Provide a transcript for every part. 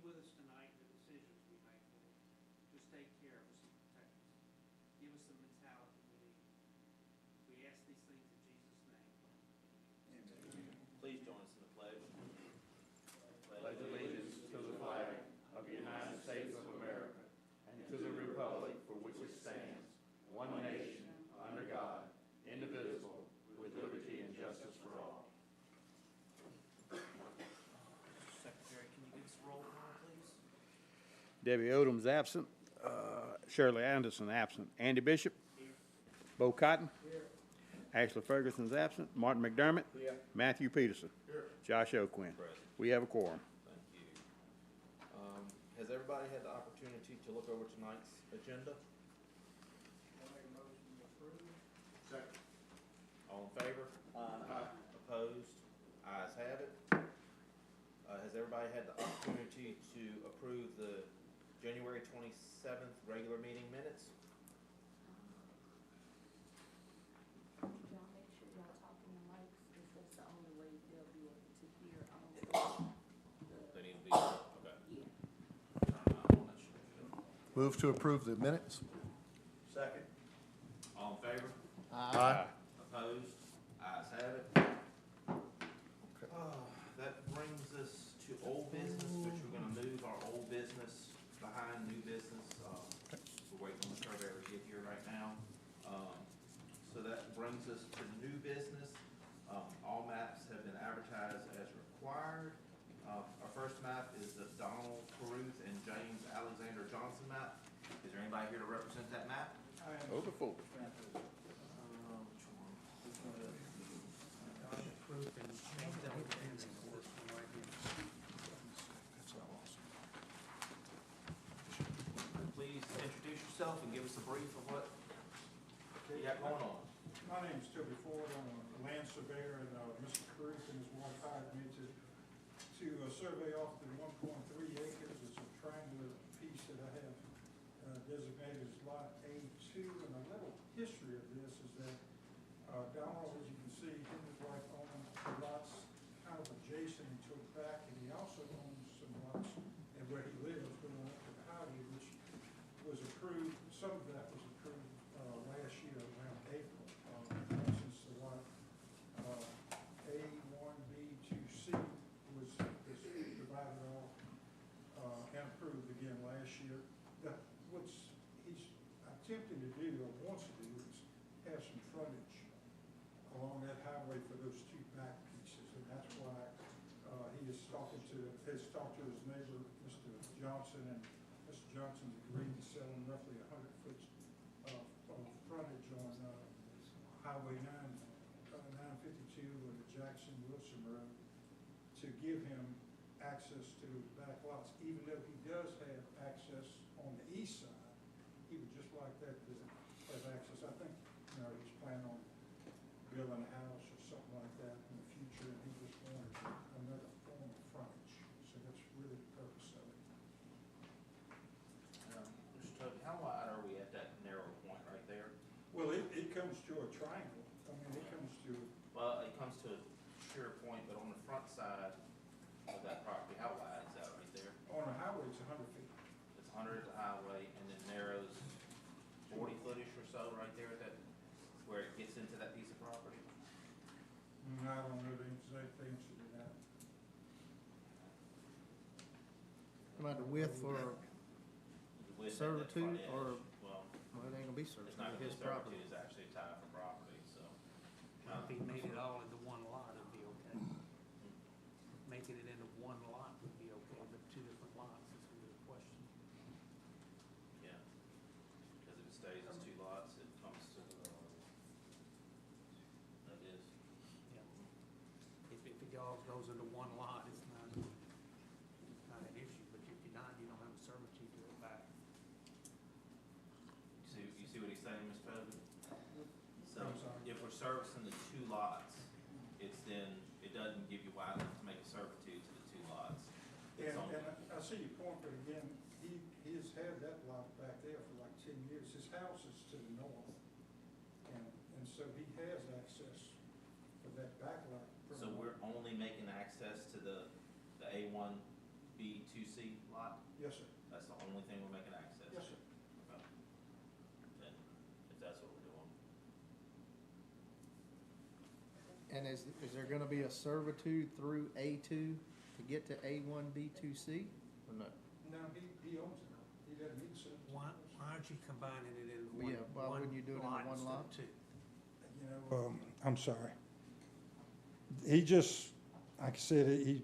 with us tonight, the decisions we make, Lord. Just take care of us and protect us. Give us the mentality we need. We ask these things in Jesus' name. Amen. Please join us in the pledge. Pledge allegiance to the flag of the United States of America and to the republic for which it stands, one nation, under God, indivisible, with liberty and justice for all. Secretary, can you give us a roll call, please? Debbie Odom's absent. Shirley Anderson absent. Andy Bishop. Bo Cotton. Ashley Ferguson's absent. Martin McDermott. Matthew Peterson. Josh O'Quinn. Present. We have a quorum. Thank you. Has everybody had the opportunity to look over tonight's agenda? I'll make a motion to approve. Second. All in favor? Aye. Opposed? Ayes have it. Has everybody had the opportunity to approve the January 27th regular meeting minutes? Y'all make sure y'all talk in the mics, because that's the only way they'll be able to hear all the. They need to be, okay. Yeah. Move to approve the minutes. Second. All in favor? Aye. Opposed? Ayes have it. That brings us to old business, which we're gonna move our old business behind new business. We're waiting on the surveyor to get here right now. So that brings us to new business. All maps have been advertised as required. Our first map is the Donald Caruth and James Alexander Johnson map. Is there anybody here to represent that map? Over four. Which one? Proof and change that with this one right here. Please introduce yourself and give us a brief of what you got going on. My name's Toby Ford. I'm a land surveyor, and Mr. Caruth and his wife hired me to survey off the 1.3 acres. It's a triangular piece that I have designated as Lot A2. And a little history of this is that Donald, as you can see, he and his wife own the lots kind of adjacent to the back, and he also owns some lots and where he lives going up to the highway, which was approved. Some of that was approved last year around April. For instance, the lot A1B2C was divided off and approved again last year. What's he's attempting to do, or wants to do, is have some frontage along that highway for those two back pieces, and that's why he is talking to his neighbor, Mr. Johnson, and Mr. Johnson's agreed to sell him roughly 100 foot of frontage on Highway 952 and the Jackson Wilson Road to give him access to the back lots, even though he does have access on the east side. He would just like that to have access. I think, he's planning on building a house or something like that in the future, and he just wanted another form of frontage. So that's really the purpose of it. Mr. Toby, how wide are we at that narrow point right there? Well, it comes to a triangle. I mean, it comes to, Well, it comes to a sheer point, but on the front side of that property, how wide is that right there? on a highway, it's 100 feet. It's 100 at the highway and then narrows 40 footish or so right there at that, where it gets into that piece of property? I don't know the exact answer to that. About the width for, With that Servitude front edge. or- Well, well, it ain't gonna be it's servitude, not gonna be his property. servitude, it's actually a tie for property, so. If he made it all into one lot, it'd be okay. Making it into one lot would be okay, but two different lots is a good question. Yeah, because if it stays as two lots, it comes to, that is. Yeah. If it all goes into one lot, it's not an issue, but if you're not, you don't have a servitude to it back. You see what he's saying, Ms. Toby? So I'm sorry. if we're servicing the two lots, it's then, it doesn't give you wide enough to make a servitude to the two lots. It's And, only, and I see your point, but again, he has had that lot back there for like 10 years. His house is to the north. And so he has access for that back lot. so we're only making access to the A1, B2C lot? Yes, sir. That's the only thing we're making access? Yes, sir. Okay. Then, if that's what we're doing. And is there gonna be a servitude through A2 to get to A1, B2C, or no? No, he owns it. He doesn't need to. Why aren't you combining it in Well, yeah, why wouldn't you do it in one instead lot? of two? You know, I'm sorry. He just, like I said, he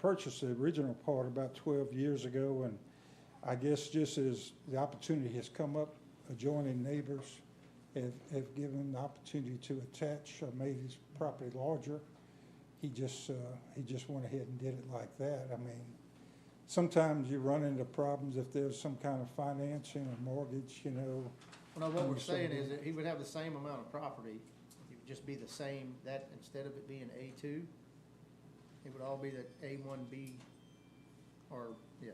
purchased the original part about 12 years ago, and I guess just as the opportunity has come up, adjoining neighbors have given him the opportunity to attach or made his property larger. He just went ahead and did it like that. I mean, sometimes you run into problems if there's some kind of financing or mortgage, you know. Well, no, what we're saying is that he would have the same amount of property, it would just be the same, that instead of it being A2, it would all be that A1B, or, yeah,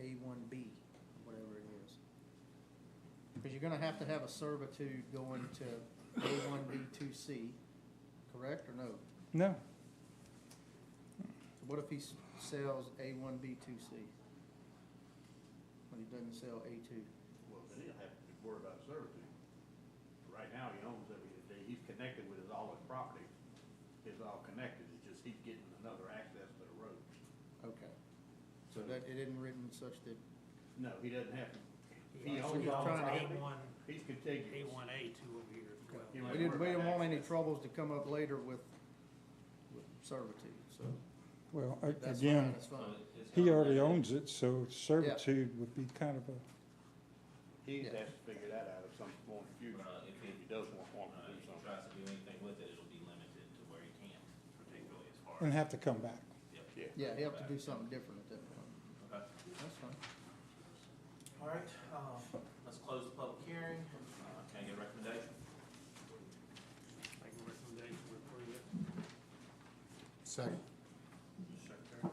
A1B, whatever it is. Because you're gonna have to have a servitude going to A1B2C, correct, or no? No, So what if he sells A1B2C? When he doesn't sell A2? Well, then he'll have to worry about servitude. Right now, he owns everything, he's connected with all his property, it's all connected, it's just he's getting another access to the road. Okay. So that, it isn't written such that, No, he doesn't have to, he So owns you're all his trying to- property, he's contiguous. A1A2 over here as well. You we ain't didn't worried about want any access. troubles to come up later with servitude, so well, that's again, fine, that's So fine. it's he gonna already limit- owns it, so servitude would be kind of a, He's Yeah. has to figure that out at some point in the future, If if he does want to If do he something. tries to do anything with it, it'll be limited to where he can't, particularly as far and as. have to come back. Yep. Yeah. Yeah, he have to do something different at that point. Okay. That's fine. All right, let's close the public hearing. Can I get a recommendation? Make a recommendation to approve it. Second. Mr. Secretary?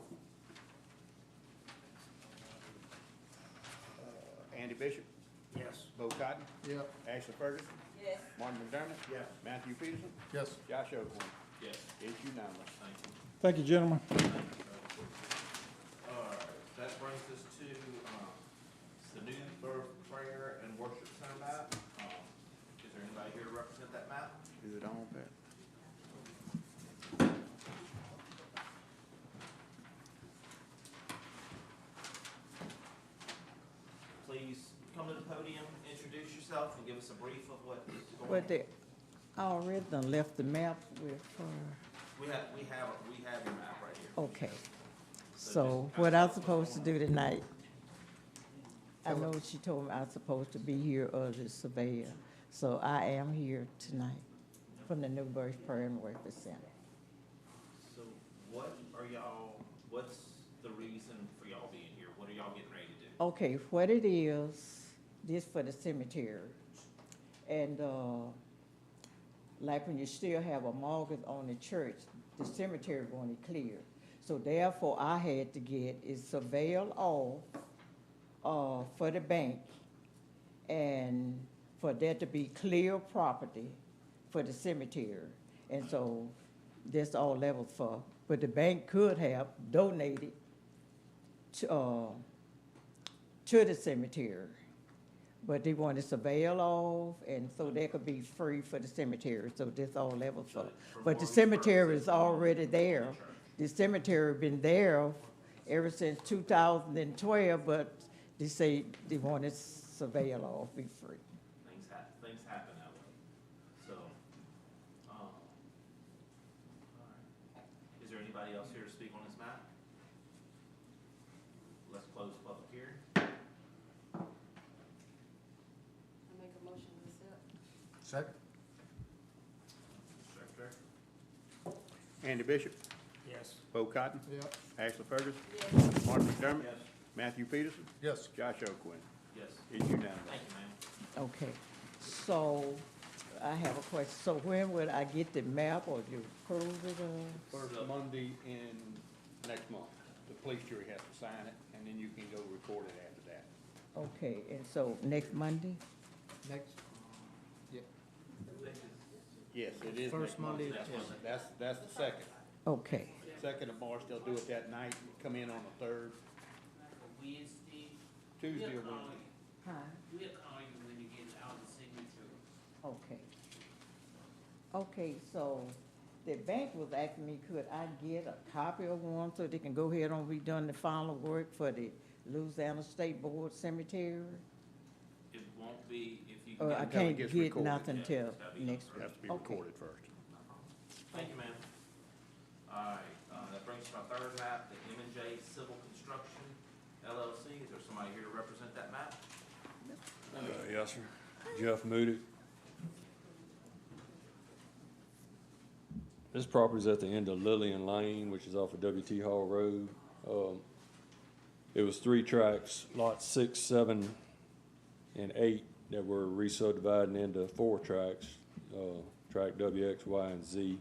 Andy Bishop, Yes. Bo Cotton, Yep. Ashley Ferguson, Yes. Martin McDermott. Yes. Matthew Peterson, Yes. Josh Oakley. Yes. It's unanimous. Thank you. Thank you, gentlemen. All right, that brings us to, the new birth prayer and worship center map. Is there anybody here to represent that map? Is it on, Pat? Please come to the podium, introduce yourself, and give us a brief of what is going on. But they already done left the map with, We have your map right here. okay. So what I'm supposed to do tonight? I know she told me I was supposed to be here as a surveyor, so I am here tonight from the New Birth Prayer and Worship Center. So what's the reason for y'all being here? What are y'all getting ready to do? Okay, what it is, this for the cemetery. And, like when you still have a mortgage on the church, the cemetery going to clear. So therefore, I had to get it surveilled off, for the bank, and for there to be clear property for the cemetery. And so that's all levels for, but the bank could have donated to the cemetery. But they want to surveil off, and so that could be free for the cemetery, so this all levels for. But the cemetery is already there. The cemetery been there ever since 2012, but they say they want to surveil off, be free. Things happen that way. So, all right. Is there anybody else here to speak on this map? Let's close the public hearing. I make a motion to accept. Second. Mr. Secretary? Andy Bishop, Yes. Bo Cotton, Yep. Ashley Ferguson, Yes. Martin McDermott. Yes. Matthew Peterson, Yes. Josh Oakley. Yes. It's unanimous. Thank you, ma'am. Okay, so I have a question. So when would I get the map, or you approve it, First Monday in next month, the police jury has to sign it, and then you can go record it after that. Okay, and so next Monday? Next. Yep. Yes, it is. First next month. Monday, That's the second. Okay, 2nd of March, they'll do it that night, come in on the 3rd. Wednesday. Tuesday or We'll call Wednesday? you. Huh? We'll call you when you get all the signatures. Okay. Okay, so the bank was asking me, could I get a copy of one so they can go ahead and redone the final work for the Louisiana State Board Cemetery? It won't be if you Or can I get. Until it can't gets get recorded. nothing Yeah, till it's gotta be next done week. Has to be Okay. recorded first. Thank you, ma'am. All right, that brings us to our third map, the M&J Civil Construction LLC. Is there somebody here to represent that map? Yes, sir. Jeff Moody. This property's at the end of Lillian Lane, which is off of W.T. Hall Road. It was 3 tracks, lots 6, 7, and 8, that were re-subdivided into 4 tracks, track W, X, Y, and Z.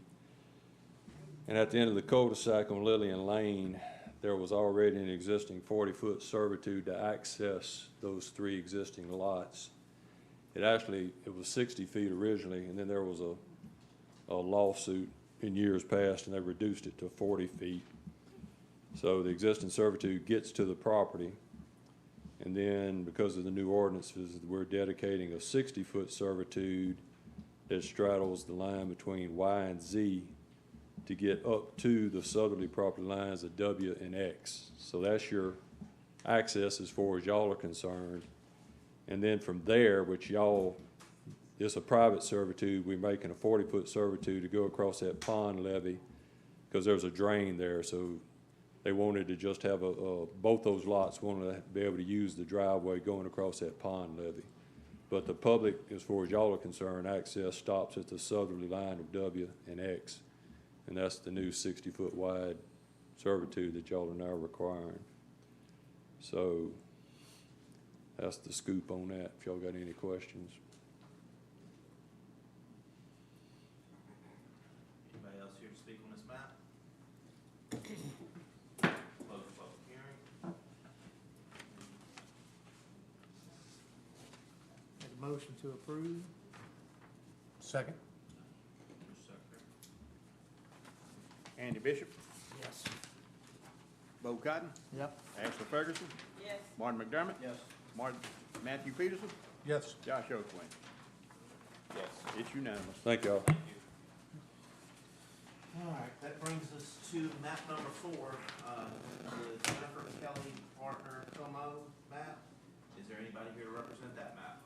And at the end of the cul-de-sac on Lillian Lane, there was already an existing 40-foot servitude to access those 3 existing lots. It was 60 feet originally, and then there was a lawsuit in years past, and they reduced it to 40 feet. So the existing servitude gets to the property, and then because of the new ordinances, we're dedicating a 60-foot servitude that straddles the line between Y and Z to get up to the southerly property lines of W and X. So that's your access as far as y'all are concerned. And then from there, which y'all, it's a private servitude, we're making a 40-foot servitude to go across that pond levee because there's a drain there. So they wanted to just have both those lots wanted to be able to use the driveway going across that pond levee. But the public, as far as y'all are concerned, access stops at the southerly line of W and X. And that's the new 60-foot wide servitude that y'all are now requiring. So that's the scoop on that, if y'all got any questions. Anybody else here to speak on this map? Close the public hearing. Make a motion to approve. Second? Mr. Secretary. Andy Bishop, Yes. Bo Cotton, Yep. Ashley Ferguson, Yes. Martin McDermott, Yes. Matthew Peterson, Yes. Josh Oakley. Yes. It's unanimous. Thank y'all. Thank you. All right, that brings us to map number 4, the Jennifer Kelly Partner Como map. Is there anybody here to represent that map?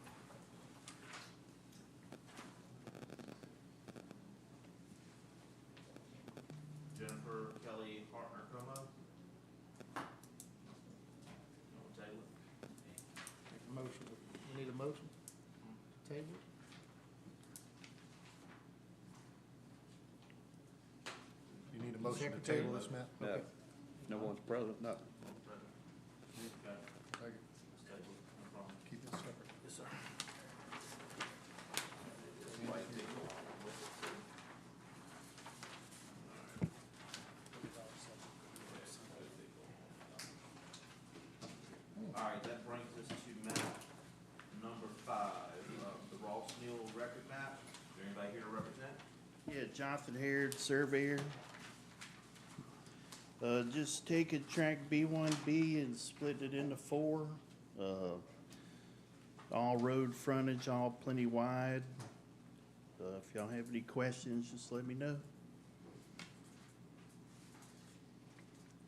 Jennifer Kelly Partner Como? No, table it. Make a motion. We need a motion to table it? You need a motion to Secretary? table this, Matt? No, Okay. no one's present, no. Okay, Second. let's table it, no problem. Keep it separate. Yes, sir. All right, that brings us to map number 5, the Ross Mill record map. Is there anybody here to represent? Yeah, Jonathan Harrod, surveyor. Just taking track B1B and split it into 4. All road frontage, all plenty wide. If y'all have any questions, just let me know.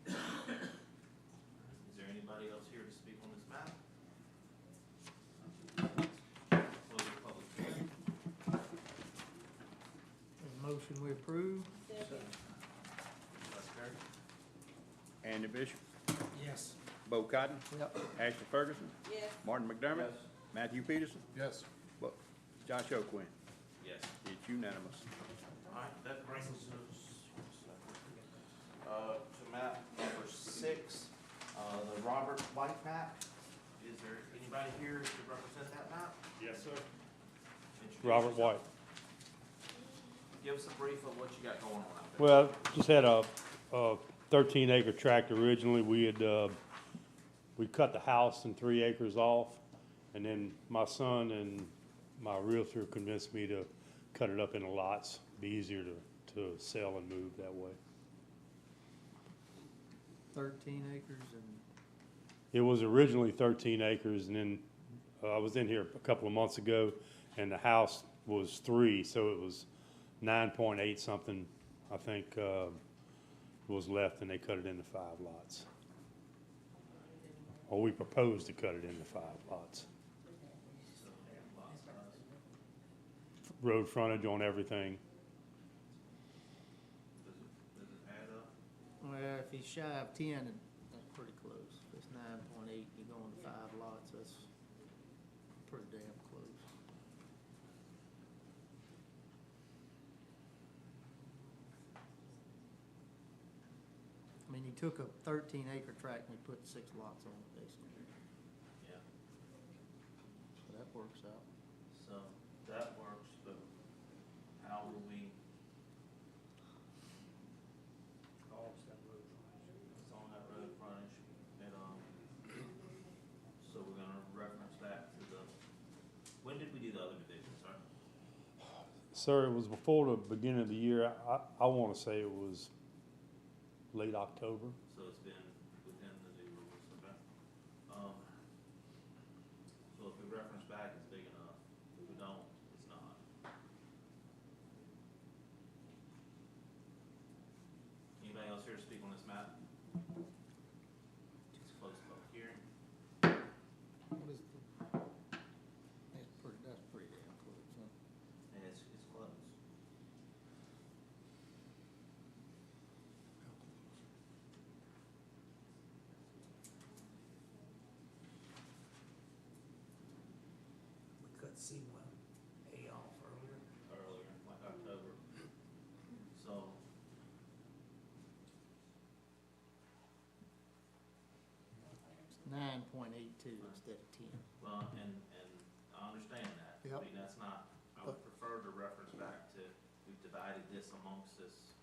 Is there anybody else here to speak on this map? Close the public hearing. Make a motion we approve. Secretary? Andy Bishop, Yes. Bo Cotton, Yep. Ashley Ferguson, Yes. Martin McDermott, Matthew Peterson, Yes. Josh Oakley. Yes. It's unanimous. All right, that brings us to map number 6, the Robert White map. Is there anybody here to represent that map? Yes, sir. Introduce Robert yourself. White. Give us a brief of what you got going on out there. Well, just had a 13-acre tract originally. We cut the house and 3 acres off, and then my son and my realtor convinced me to cut it up into lots. Be easier to sell and move that way. 13 acres and It was originally 13 acres, and then I was in here a couple of months ago, and the house was 3, so it was 9.8 something, I think, was left, and they cut it into 5 lots. Or we proposed to cut it into 5 lots. Road frontage on everything. Does it add up? Well, if he's shy of 10, that's pretty close. If it's 9.8, you're going to 5 lots, that's pretty damn close. I mean, he took a 13-acre tract and he put 6 lots on it, basically. Yeah, So that works out. so that works, but how will we? It's on that road frontage, and, so we're gonna reference back to the, when did we do the other division, sir? Sir, it was before the beginning of the year. I want to say it was late October. So it's been within the new rules, okay? So if we reference back, it's big enough. If we don't, it's not. Anybody else here to speak on this map? Just close the public hearing. What is that's pretty damn close, huh? And it's close. We cut C1A off earlier. Earlier, like October. So, It's 9.82 instead of 10. well, and I understand that. Yep. I mean, that's not, I would prefer to reference back to, we've divided this amongst us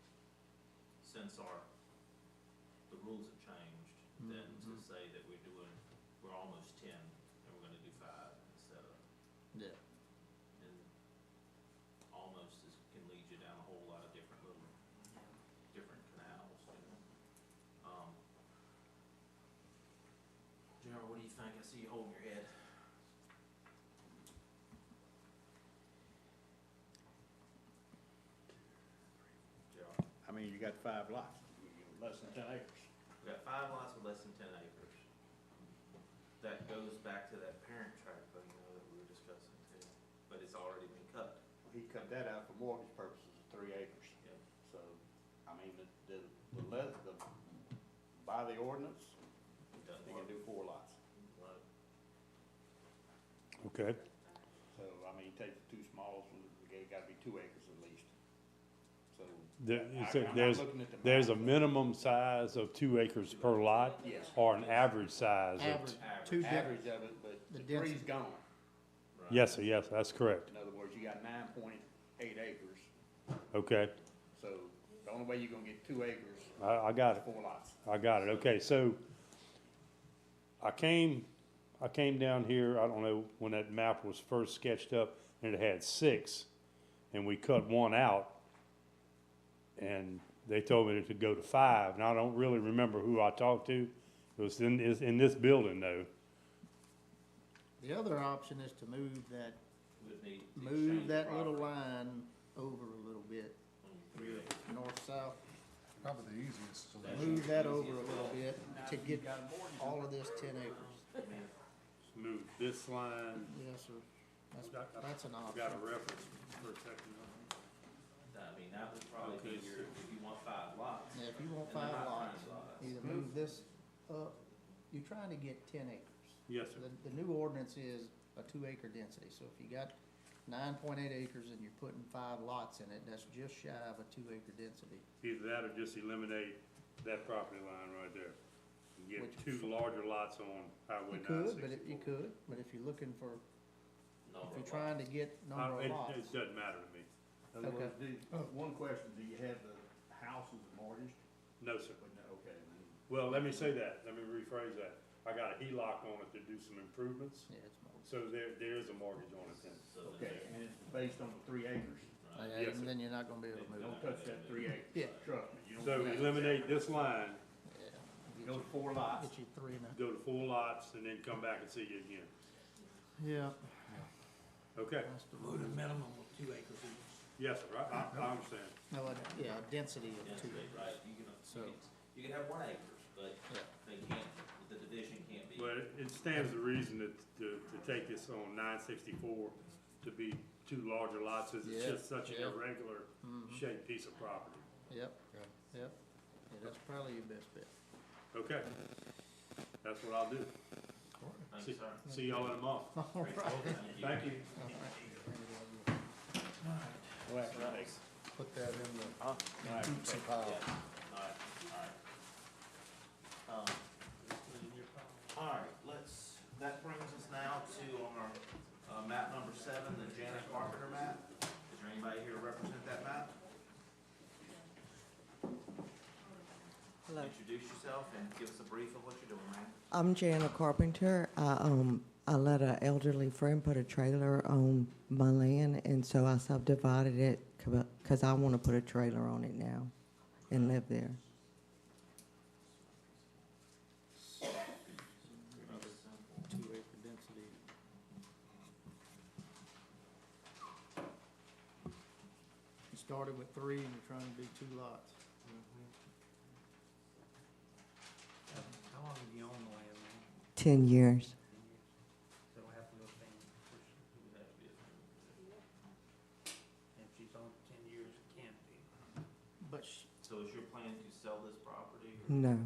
since the rules have changed, than to say that we're almost 10, and we're gonna do 5 instead of, Yeah. and almost can lead you down a whole lot of different canals, you know? Gerald, what do you think? I see you holding your head. Gerald, I mean, you got 5 lots, less than 10 acres. we got 5 lots with less than 10 acres. That goes back to that parent tract thing, that we were discussing too, but it's already been cut. He cut that out for mortgage purposes of 3 acres. Yep. So, I mean, by the ordinance, It doesn't he work. can do 4 lots. Right. Okay. So, I mean, take the 2 smalls, it gotta be 2 acres at least. So. There's a minimum size of 2 acres per lot? Yes. Or an average size of? Average, two di- Average of it, but the the 3's density. gone. Right. Yes, sir, yes, that's correct. In other words, you got 9.8 acres, Okay, so the only way you're gonna get 2 acres I got is it. 4 lots. I got it. Okay, so I came down here, I don't know, when that map was first sketched up, and it had 6, and we cut 1 out, and they told me to go to 5, and I don't really remember who I talked to. It was in this building, though. The other option is to move that, Would need to move exchange that little property line over a little bit, on 3 acres. north-south. Probably the easiest That's solution. Move that easy over as a little well. bit to get all of this 10 acres. I mean, Move this line. Yes, sir. That's an option. reference for a second. I mean, that would probably be Okay. your, if you want 5 lots. Yeah, if you want And they're 5 not lots, tiny lots. either move this up, you're trying to get 10 acres. Yes, sir. The new ordinance is a 2-acre density, so if you got 9.8 acres and you're putting 5 lots in it, that's just shy of a 2-acre density. Either that or just eliminate that property line right there. And get Which- 2 larger lots on Highway You could, 964. you could, but if you're looking for, Number if you're of trying to lots. get number of It lots. doesn't matter to me. In other Okay. words, one question, do you have the houses mortgaged? No, sir. Okay, then. Well, let me say that, let me rephrase that. I got a HELOC on it to do some improvements, Yeah, it's more. so there is a mortgage on it then. So then Okay, there- and it's based on the 3 acres. right. Yeah, Yes, sir. and then you're not gonna be able to move Don't it. touch that 3 acres. Yeah. Trust me, you don't. So do that. eliminate this line, Yeah, Go to 4 lots. Get you three now. go to 4 lots, and then come back and see you again. Yeah. Okay, That's the With a minimum of 2 acres each. yes, sir, I understand. No, yeah, density of Yeah, two. right, you can have 1 acre, but Yeah. they can't, the division can't be. But it stands to reason to take this on 964 to be 2 larger lots, as it's Yeah, just such an yeah. irregular shaped piece of property. Yep, yep. Yeah, that's probably your best bet. Okay, that's what I'll do. Thank you, sir. See y'all in a month. Thank you. We'll have to put that in the oopsie pile. All right, that brings us now to our, map number 7, the Janet Carpenter map. Is there anybody here to represent that map? Hello. Introduce yourself and give us a brief of what you're doing, ma'am. I'm Jana Carpenter. I let an elderly friend put a trailer on my land, and so I subdivided it because I want to put a trailer on it now and live there. 2 acre density. You started with 3 and you're trying to do 2 lots. How long have you owned the land now? 10 years. So it'll have to go family. If she's owned 10 years, it can't be. But So is your plan to sell this property? or- No.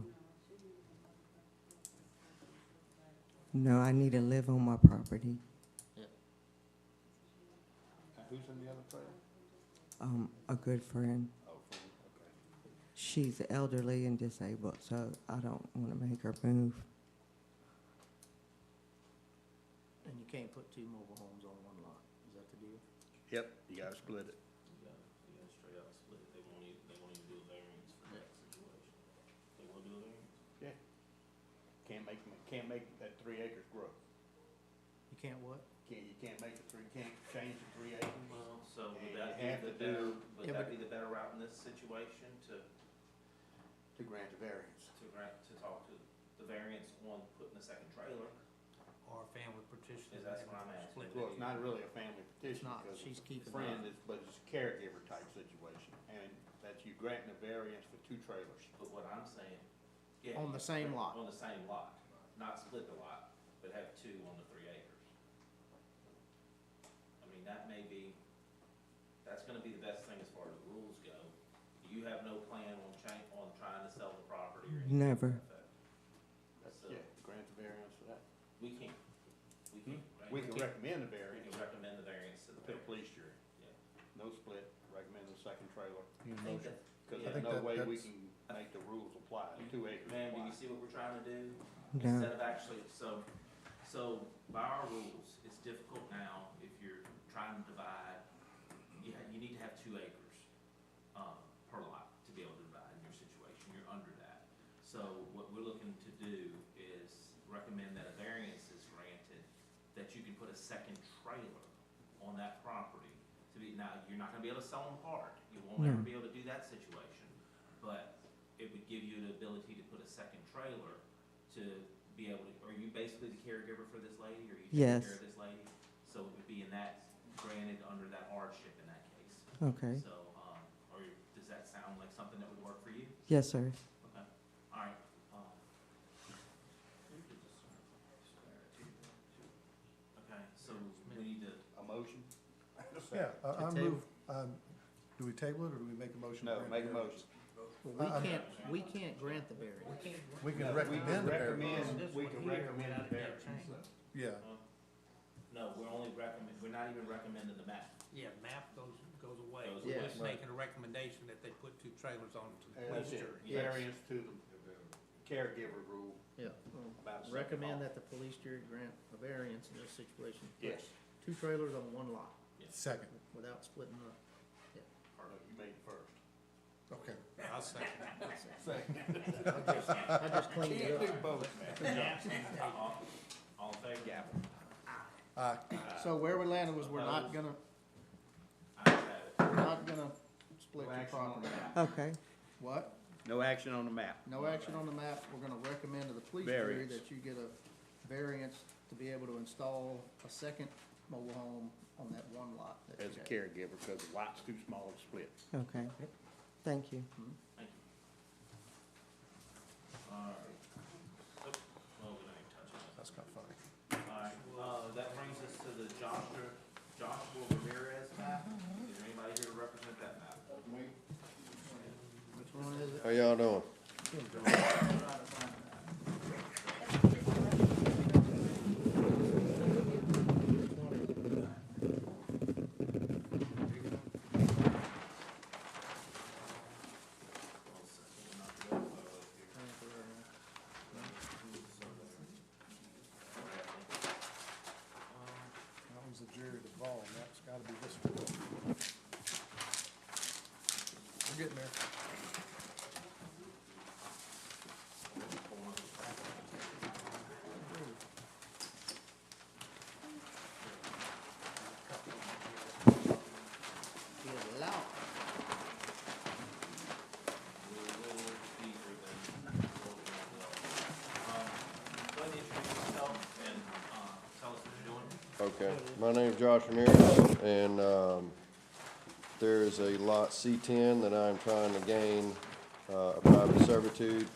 No, I need to live on my property. Who's in the other trailer? A good friend. Oh, okay. She's elderly and disabled, so I don't want to make her move. and you can't put 2 mobile homes on 1 lot. Is that the deal? Yep, you gotta split it. You gotta straight out split it. They won't even do a variance for that situation. They will do a variance? Yeah. Can't make that 3 acres grow. You can't what? You can't make can't change the 3 acres. Well, so would And that you be have the to better, do- would that be the better route in this situation to To grant the variance. talk to the variance on putting a second trailer? Or a family petition. Is that's what I'm asking. Well, it's not really a family petition. not. because She's it's keeping a friend, that. but it's a caregiver type situation, and that you granting a variance for 2 trailers. But what I'm saying, yeah. On the same lot. On the same lot, not split the lot, but have 2 on the 3 acres. I mean, that may be, that's gonna be the best thing as far as the rules go. You have no plan on trying to sell the property or anything? Never. like that? That's, So, yeah, grant the variance for that. We can't. We can recommend the We variance can recommend the variance to the to the parent. police jury. Yeah. No split, recommend the second trailer, Your I think motion. that- because yeah. there's no that- way we that's- can make the rules apply, 2 acres Ma'am, do apply. you see what we're trying to do? No. Instead of actually, so by our rules, it's difficult now if you're trying to divide, you need to have 2 acres, per lot to be able to divide in your situation, you're under that. So what we're looking to do is recommend that a variance is granted, that you can put a second trailer on that property to be, now, you're not gonna be able to sell them apart, you won't ever No. be able to do that situation, but it would give you the ability to put a second trailer to be able to, are you basically the caregiver for this lady, or are you taking Yes. care of this lady? So it would be in that, granted under that hardship in that case. Okay. So, does that sound like something that would work for you? Yes, sir. Okay, all right. Okay, so we need to, A motion? Yeah, I To move, do we table it, or do we make a motion? to No, grant make a the motion. Well, we can't grant the variance. variance? We can No, recommend the variance. We can recommend the variance. Yeah, no, we're not even recommending the map. Yeah, map goes away. Goes We're away. just making a recommendation that they put 2 trailers on to the And police that's it. jury. Yes. Variance to the caregiver rule Yeah. about. second Recommend lot. that the police jury grant a variance in this situation. Yes. 2 trailers on 1 lot second, without splitting the, No, you made it first. okay. I'll second that. Second. I just cleaned it up. both, man. All in favor? So where we landed was we're not gonna, Ayes have it. we're not gonna split No your action on property. that. Okay. What? No action on the map. No action on the map. We're gonna recommend to the police jury Variance. that you get a variance to be able to install a second mobile home on that one lot. that As you a have. caregiver, because the lot's too small to split. Okay, thank you. Thank you. All right. Oh, well, we ain't touching it. That's kind of funny. All right, that brings us to the Joshua Ramirez map. Is there anybody here to represent that map? Which one is it? How y'all doing? That was the Jerry Duvall, and that's gotta be this one. We're getting there. Get loud. Go ahead and introduce yourself and, tell us what you're doing. Okay, my name's Josh Ramirez, and there's a lot C10 that I'm trying to gain a private servitude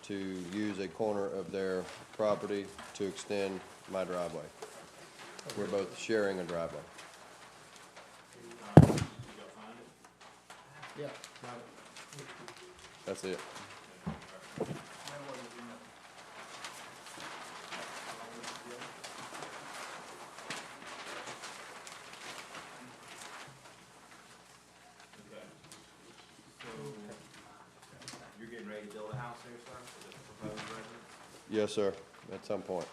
to use a corner of their property to extend my driveway. We're both sharing a driveway. You go find it. Yeah, got it. That's it. Okay. So, you're getting ready to build a house there, sir? Is it a proposed residence? Yes, sir, at some point.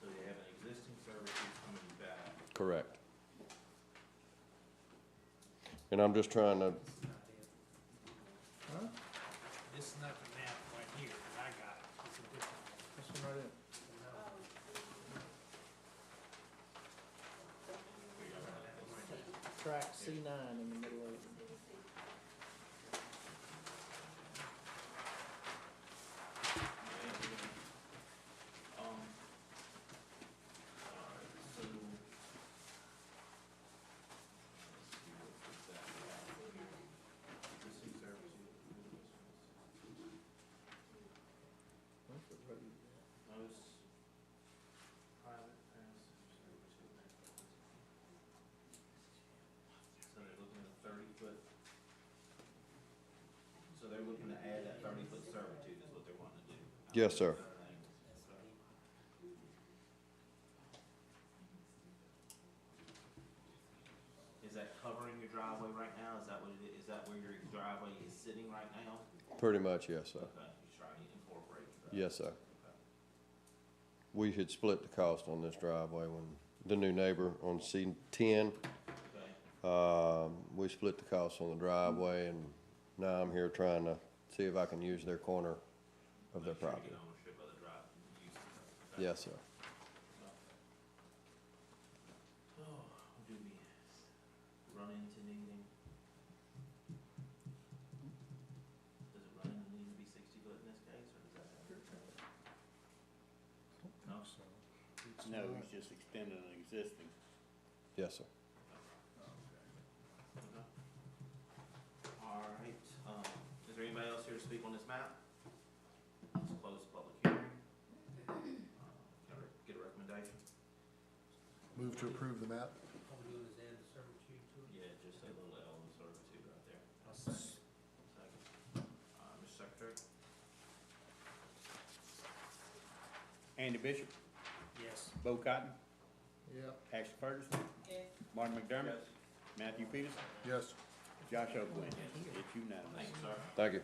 So you have an existing servitude coming back. Correct. And I'm just trying to, Huh? This is not the map right here, that I got it. It's a different one. This one right there. Track C9 in the middle of it. Alright, so. Let's see what's exactly happening here. Existing servitude. Where's the road? Most private passive servitude. So they're looking at a 30-foot. So they're looking to add that 30-foot servitude is what they're wanting to do. yes, sir. Is that covering your driveway right now? Is that what it is? Is that where your driveway is sitting right now? Pretty much, yes, sir. Okay, you're trying to incorporate your driveway. Yes, sir. Okay. We had split the cost on this driveway when the new neighbor on C10, Okay. we split the cost on the driveway, and now I'm here trying to see if I can use their corner of their Make sure you property. get ownership of the drive, use of it. Okay. Yes, sir. Oh, do we run into anything? Does it run into need to be 60 foot in this case, or does that have to? No? No, he's just extending an existing. Yes, sir. Okay. All right, is there anybody else here to speak on this map? Let's close the public hearing. Can I get a recommendation? Move to approve the map. All we do is add the servitude to it. Yeah, just a little L in servitude right there. I'll second. Second. Mr. Secretary? Andy Bishop, Yes. Bo Cotton, Yeah. Ashley Ferguson, Martin McDermott, Matthew Peterson, Yes. Josh Oakley. It's unanimous. Thank you, sir. Thank you.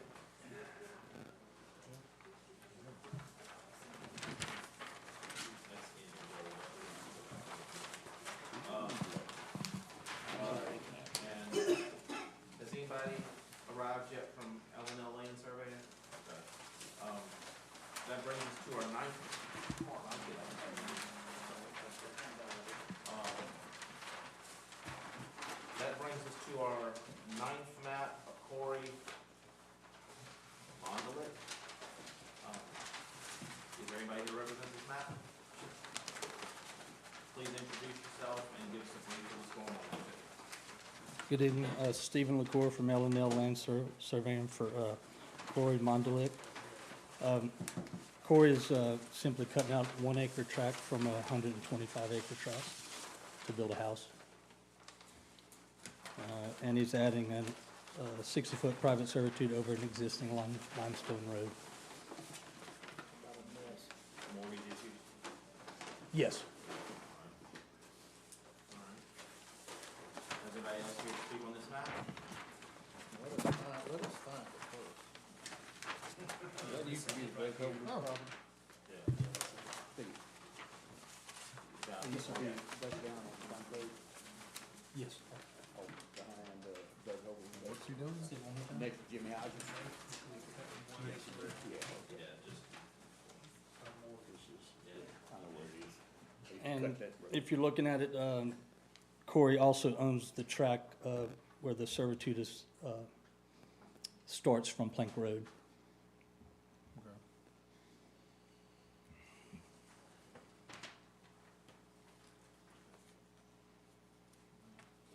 And has anybody arrived yet from L&L Land Surveying? Okay. That brings us to our ninth. That brings us to our ninth map Good evening, Stephen LaCour from L&L Land Surveying for Corey Mondelik. Corey is simply cutting out 1 acre tract from a 125 acre tract to build a house. And he's adding a 60-foot private servitude over an existing limestone road. Mortgage issues? Yes. Does anybody else here to speak on this matter? Let us find it first. That used to be the Beethoven property. Yeah. It used to be back down on Front Road. Yes. Oh, behind Beethoven. What you doing? Next to Jimmy Hodges. Yeah, just, I know where it is. They And cut that road. if you're looking at it, Corey also owns the tract where the servitude is, starts from Plank Road.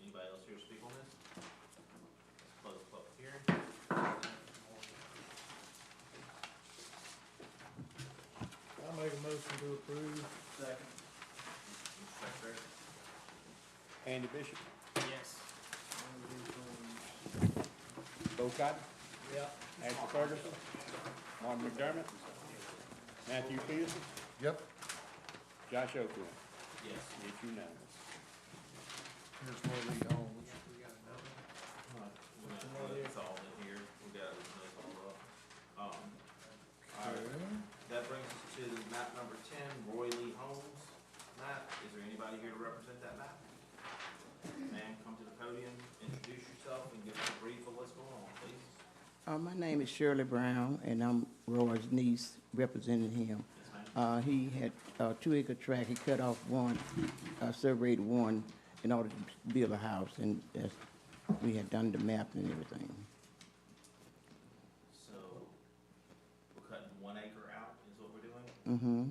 anybody else here to speak on this? Let's close the public hearing. I'll make a motion to approve. Second. Mr. Secretary? Andy Bishop, Yes. Bo Cotton, Yeah. Ashley Ferguson, Martin McDermott, Matthew Peterson, Yep. Josh Oakley. Yes. It's unanimous. Here's where we own. It's all in here, we got it all up. All right, that brings us to map number 10, Roy Lee Homes map. Is there anybody here to represent that map? Ma'am, come to the podium, introduce yourself, and give us a brief of what's going on, please. My name is Shirley Brown, and I'm Roy's niece representing him. Yes, ma'am. He had a 2 acre tract. He cut off one, surveyed one in order to build a house, and we had done the map and everything. So, we're cutting 1 acre out, is what we're doing, Mm-hmm.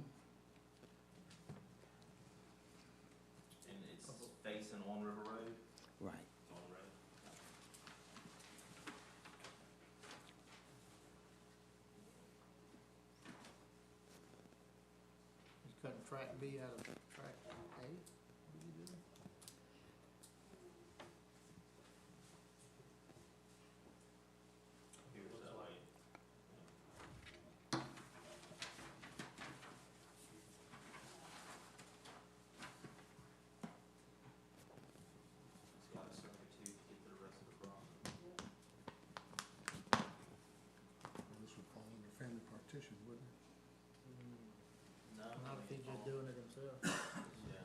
and it's facing on River Road? Right. It's on the road. He's cutting track B out of track A. What are you doing? Here's that way. It's got a servitude to get to the rest of the property. This would fall under family partition, wouldn't it? No. Not if he's just doing it himself. Yeah.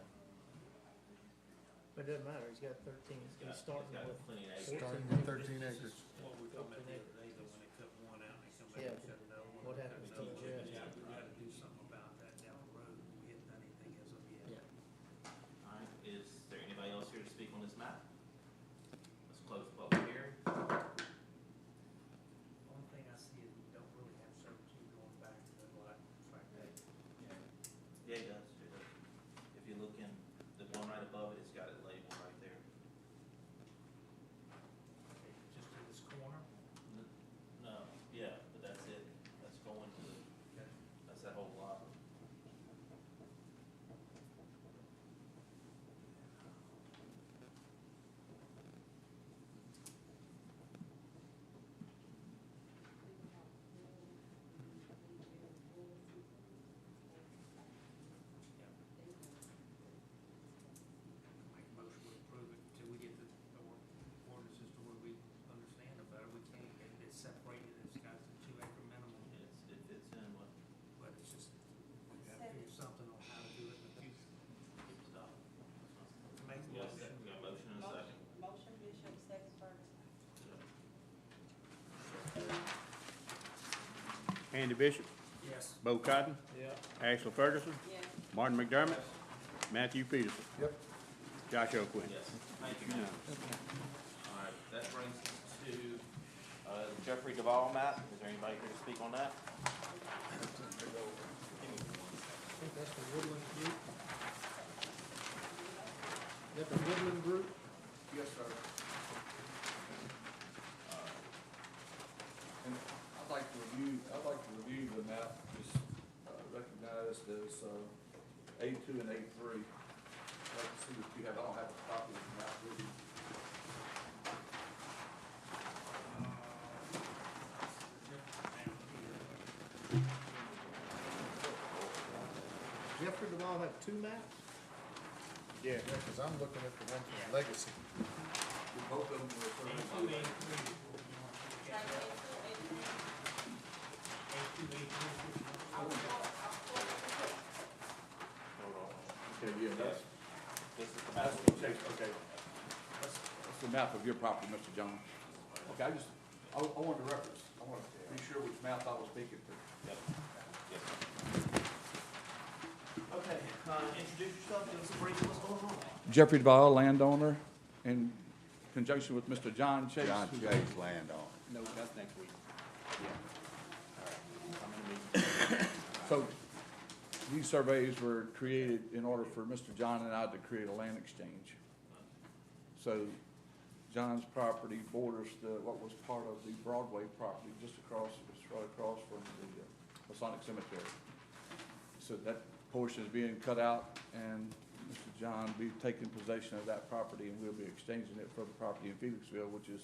But it doesn't matter, he's got 13, he's starting got with plenty of acres. Starting with 13 acres. What we talked about the other day, though, when they cut one out, they come back Yeah, and cut another one. what happens to the judge? Yeah, we gotta do something about that down the road. We haven't done anything as of yet. Yeah. All right, is there anybody else here to speak on this map? Let's close the public hearing. Only thing I see is we don't really have servitude going back to the lot track A. Yeah, it does, it does. If you look in, the one right above it, it's got it labeled right there. Just in this corner. No, yeah, but that's it, that's going to, that's that whole lot. Make a motion to approve it until we get the ordinances to where we understand it better. We can't get it separated, it's got the 2 acre minimum, It fits in what, but it's just, we gotta figure something on how to do it in the future. stop. Make We the got a motion. second, we got a motion and a second. Motion Bishop, second Ferguson. Andy Bishop, Yes. Bo Cotton, Yeah. Ashley Ferguson, Yes. Martin McDermott, Matthew Peterson. Yep. Josh Oakley. Yes, thank you, ma'am. All right, that brings us to, Jeffrey Duvall map. Is there anybody here to speak on that? I think that's the Woodland Group. Is that the Woodland Group? Yes, sir. I'd like to review the map, just recognized as A2 and A3. I'd like to see what you have, I don't have a copy of the map with you. Jeffrey, do all have two maps? Yeah, because I'm looking at the one from Legacy. Both of them were surveyed by Okay, yeah, that's, This is the map. that's the change, okay. That's the map of your property, Mr. John. Okay, I want the reference. I want to be sure which map I was speaking to. Yep. Yes. Okay, introduce yourself, give us a brief of what's going on. Jeffrey Duvall, landowner, in conjunction with Mr. John Chase. John Chase, landowner. No, that's next week. So these surveys were created in order for Mr. John and I to create a land exchange. So John's property borders what was part of the Broadway property, just across, it's right across from the Masonic Cemetery. So that portion is being cut out, and Mr. John will be taking possession of that property, and we'll be exchanging it for the property in Felixville, which is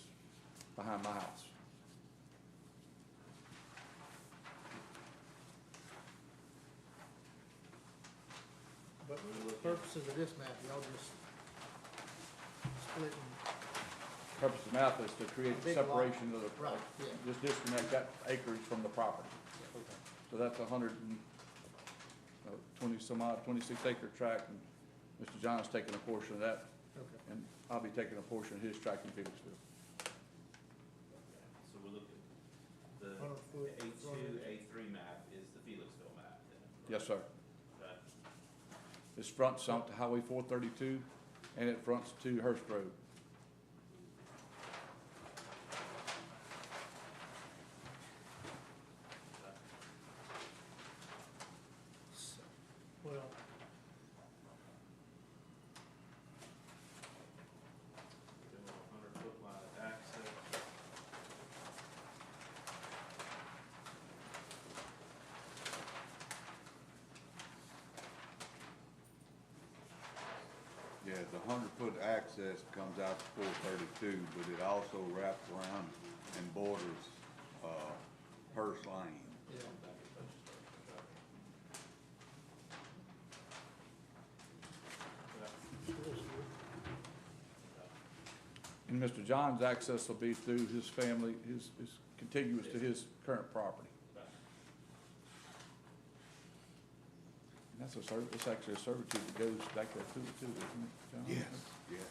behind my house. But for the purposes of this map, y'all just split and, Purpose of the map is to create Big lot. separation of the, right, yeah. just disconnect that acreage from the property. So that's 20 some odd, 26 acre tract, and Mr. John's taking a portion of that, Okay. and I'll be taking a portion of his tract in Felixville. So we're looking, the 100 foot A2, frontage. A3 map is the Felixville map then? Yes, sir. Okay. This fronts onto Highway 432, and it fronts to Hurst Road. Well, Doing a 100-foot line of access. Yeah, the 100-foot access comes out to 432, but it also wraps around and borders, Hearst Lane. yeah. And Mr. John's access will be through his family, is contiguous to his current property. And that's it's actually a servitude that goes back there too, isn't it, John? Yes.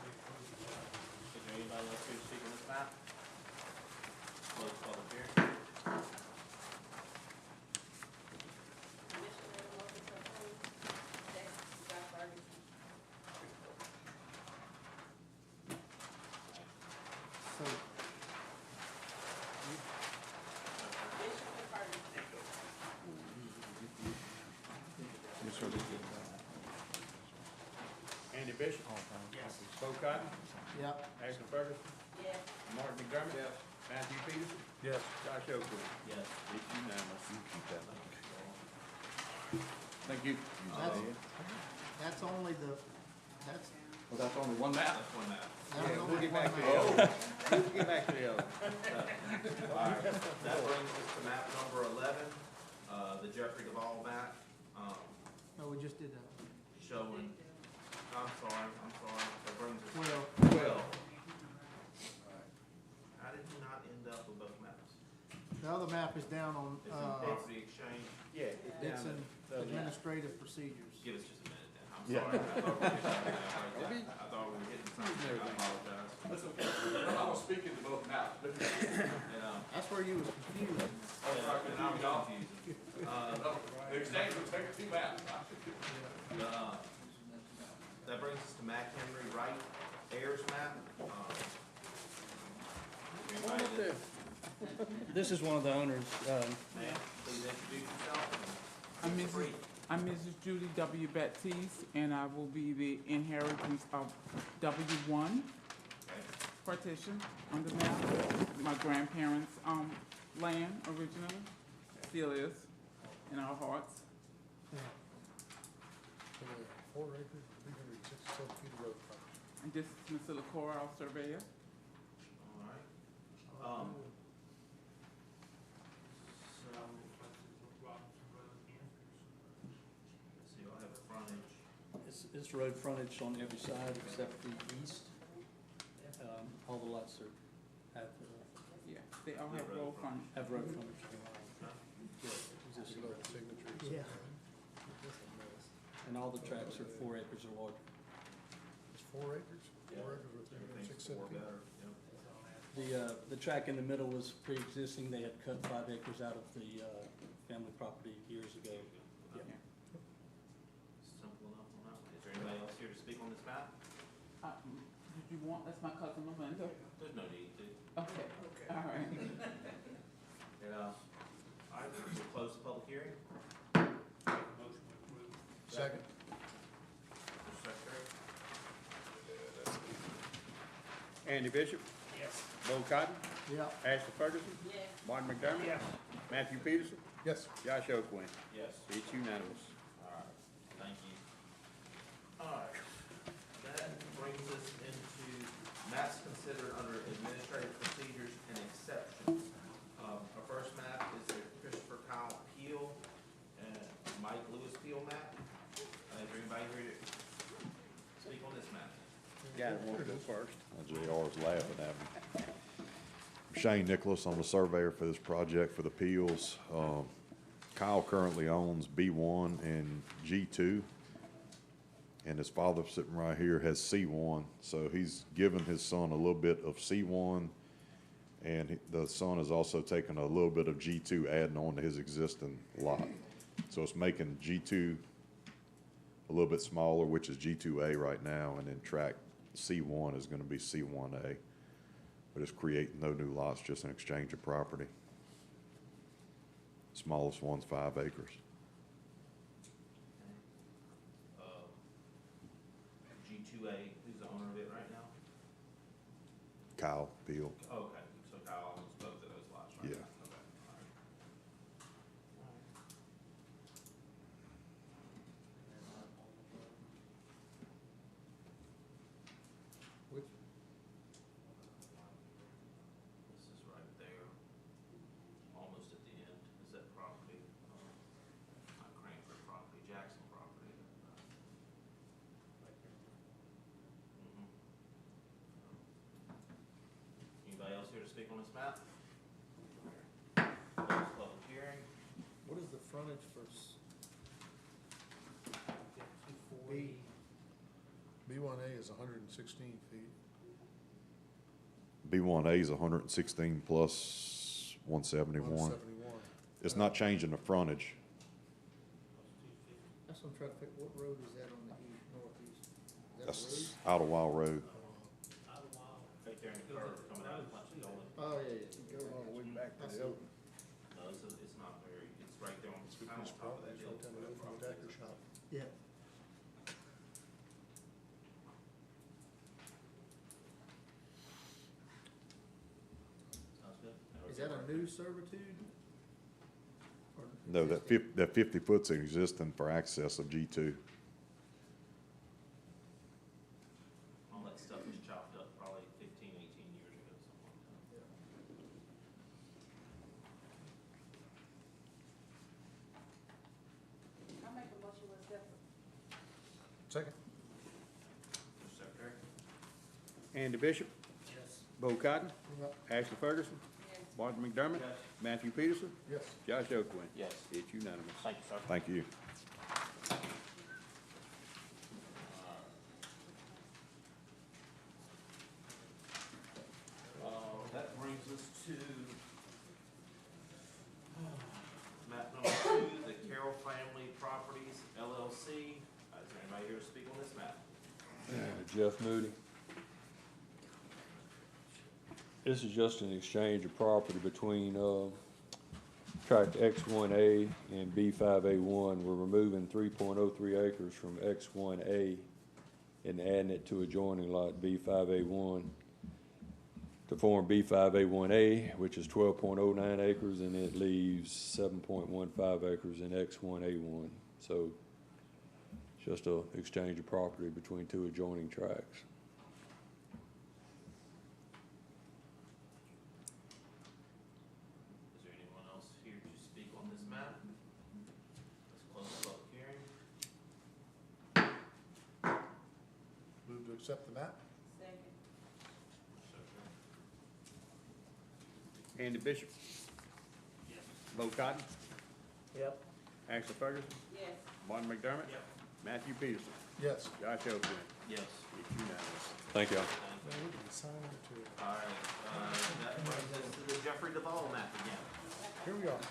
Is there anybody else here to speak on this map? Close public hearing. So, Yes, sir. Andy Bishop. Bo Cotton. yeah, Ashley Ferguson. Martin McDermott. Matthew Peterson. Yes. Josh Oakley. Yes. It's unanimous. You keep that. Thank you. that's only the, that's, Well, that's only one map. That's one map. that was only We'll get one back to map. the other. We'll get back to the other. All right, that brings us to map number 11, the Jeffrey Duvall map, No, we just did that. showing, I'm sorry, that brings us Well, to 12. How did you not end up with both maps? the other map is down on, It's in property exchange, Yeah, it's in administrative procedures. give us just a minute then, I'm sorry. I thought we were hitting something, I apologize. That's okay. I was speaking to both maps, but And, That's where you was confused. and I'm confusing. the exchange was taking two maps. That brings us to McHenry Wright Ayers map. Anybody that- This is one of the owners. Ma'am, please introduce yourself. I'm Mrs. Judy W. Baptiste, and I will be the inheritance of W1 partition on the map. My grandparents' land originally, still is in our hearts. 4 acres, 367 feet of road frontage. And this is Mr. LaCour, our surveyor. All right. So you'll have frontage. It's road frontage on every side except the east. All the lots have Yeah, they all have road frontage. road frontage. Yeah. And all the tracks are 4 acres or larger. It's 4 acres? 4 acres or Everything's 367 four feet? better, yep. The track in the middle was pre-existing. They had cut 5 acres out of the family property years ago. Okay. Simple enough on that one. Is there anybody else here to speak on this map? Did you want, that's my cousin Melinda. There's no need to. Okay, all right. Yeah. All right, we'll close the public hearing. Second. Mr. Secretary? Andy Bishop. Yes. Bo Cotton. Yeah. Ashley Ferguson. Yes. Martin McDermott. Yes. Matthew Peterson. Yes. Josh Oakwin. Yes. It's unanimous. All right, thank you. All right, that brings us into maps considered under administrative procedures and exceptions. Our first map is the Christopher Kyle Peel and Mike Lewis Peel map. Is there anybody here to speak on this map? Guy that wants to go first. JR's laughing at me. Shane Nicholas, I'm the surveyor for this project for the Peels. Kyle currently owns B1 and G2, and his father sitting right here has C1, so he's given his son a little bit of C1, and the son has also taken a little bit of G2 adding on to his existing lot. So it's making G2 a little bit smaller, which is G2A right now, and then track C1 is gonna be C1A. But it's creating no new lots, just an exchange of property. Smallest one's 5 acres. G2A, who's the owner of it right now? Kyle Peel. Okay, so Kyle owns both of those lots, right? Yeah. Okay, all right. Which, This is right there, almost at the end, is that property, not Cranford property, Jackson property. Mhm. Anybody else here to speak on this map? Close public hearing. What is the frontage for B? B1A is 116 feet. B1A is 116 plus 171. 171. It's not changing the frontage. That's what I'm trying to figure, what road is that on the east, northeast? Is that a That's Idlewild Road. Right there in the curve coming out of Punch Gully. road? Oh, yeah, yeah. Go all the way back to the open. No, it's not very, it's right there on, It's kind of on top of that hill. right down the road from the Decker shop. Yeah. Sounds good. Is that a new servitude? Or No, that existing? that 50 foot's existing for access of G2. All that stuff was chopped up probably 15, 18 years ago, something like that. I make a motion with that. Second. Mr. Secretary? Andy Bishop. Yes. Bo Cotton. Yep. Ashley Ferguson. Yes. Martin McDermott. Yes. Matthew Peterson. Yes. Josh Oakwin. Yes. It's unanimous. Thank you, sir. Thank you. That brings us to map number 2, the Carroll Family Properties LLC. Is there anybody here to speak on this map? Jeff Moody. This is just an exchange of property between, tract X1A and B5A1. We're removing 3.03 acres from X1A and adding it to adjoining lot B5A1 to form B5A1A, which is 12.09 acres, and it leaves 7.15 acres in X1A1. So it's just a exchange of property between two adjoining tracts. Is there anyone else here to speak on this map? Let's close the public hearing. Move to accept the map? Second. Andy Bishop. Yes. Bo Cotton. Yep. Ashley Ferguson. Yes. Martin McDermott. Yep. Matthew Peterson. Yes. Josh Oakley. Yes. It's unanimous. Thank y'all. All right, that brings us to the Jeffrey Duvall map again. Here we are.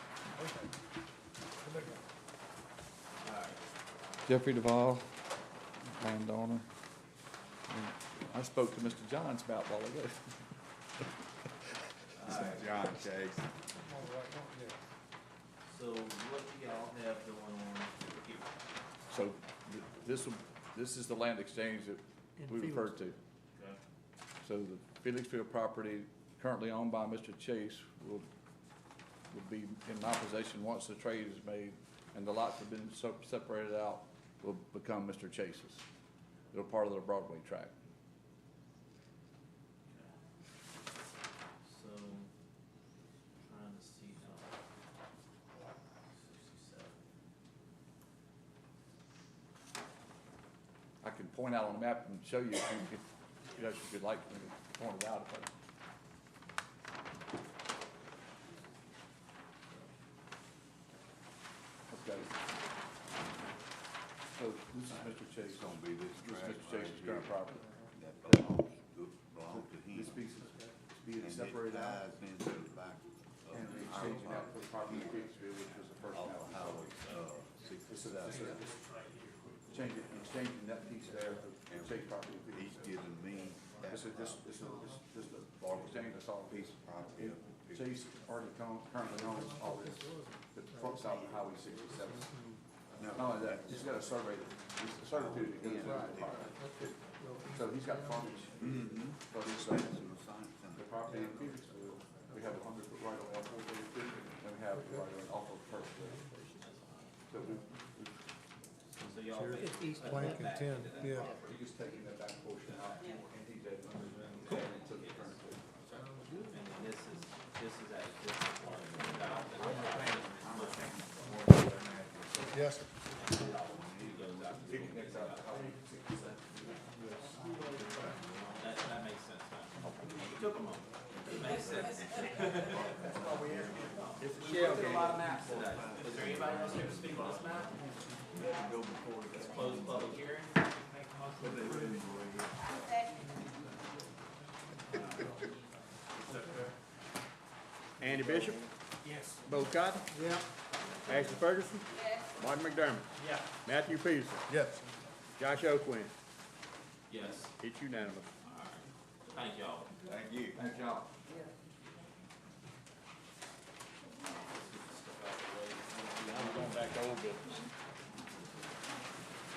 Okay. All right. Jeffrey Duvall, landowner. I spoke to Mr. Johns about a while ago. John Chase. So what do y'all have going on here? So this is the land exchange that we referred to. Okay. So the Felixfield property currently owned by Mr. Chase will be in my possession once the trade is made and the lots have been separated out, will become Mr. Chase's. They're part of the Broadway tract. So, trying to see now. 67. I can point out on the map and show you if you could like me to point it out. Okay. So this is Mr. Chase. It's gonna be this This tract is Mr. Chase's right current here. property. That belongs to him. This piece is being And it separated out ties into the back of and our exchanging out for property property in Felixfield, which was the first off map. of Howard, Exchanging that piece there for Chase property. in He's Felixfield. giving me that This is property. the exchange, that's all. Piece of property. Chase already currently owns all this, the front side of Highway 67. No. Not only that, he's got a survey, he's a servitude that goes with the property. So he's got frontage for these things. The property in Felixfield, we have a 100-foot right of way off 432, and we have the right of way off of First Street. So So y'all. It's East Blank and 10, yeah. we're just taking that back portion out, and he's adding to the current. And then this is a, this is one. Yes, sir. He connects out to Highway 67. That makes sense now. It took a moment. It makes sense. We looked at a lot of maps today. Is there anybody else here to speak on this map? Let's close the public hearing. Andy Bishop. Yes. Bo Cotton. Yeah. Ashley Ferguson. Yes. Martin McDermott. Yeah. Matthew Peterson. Yes. Josh Oakley. Yes. It's unanimous. All right. Thank y'all. Thank you. Thank y'all. Now we're going back to old business.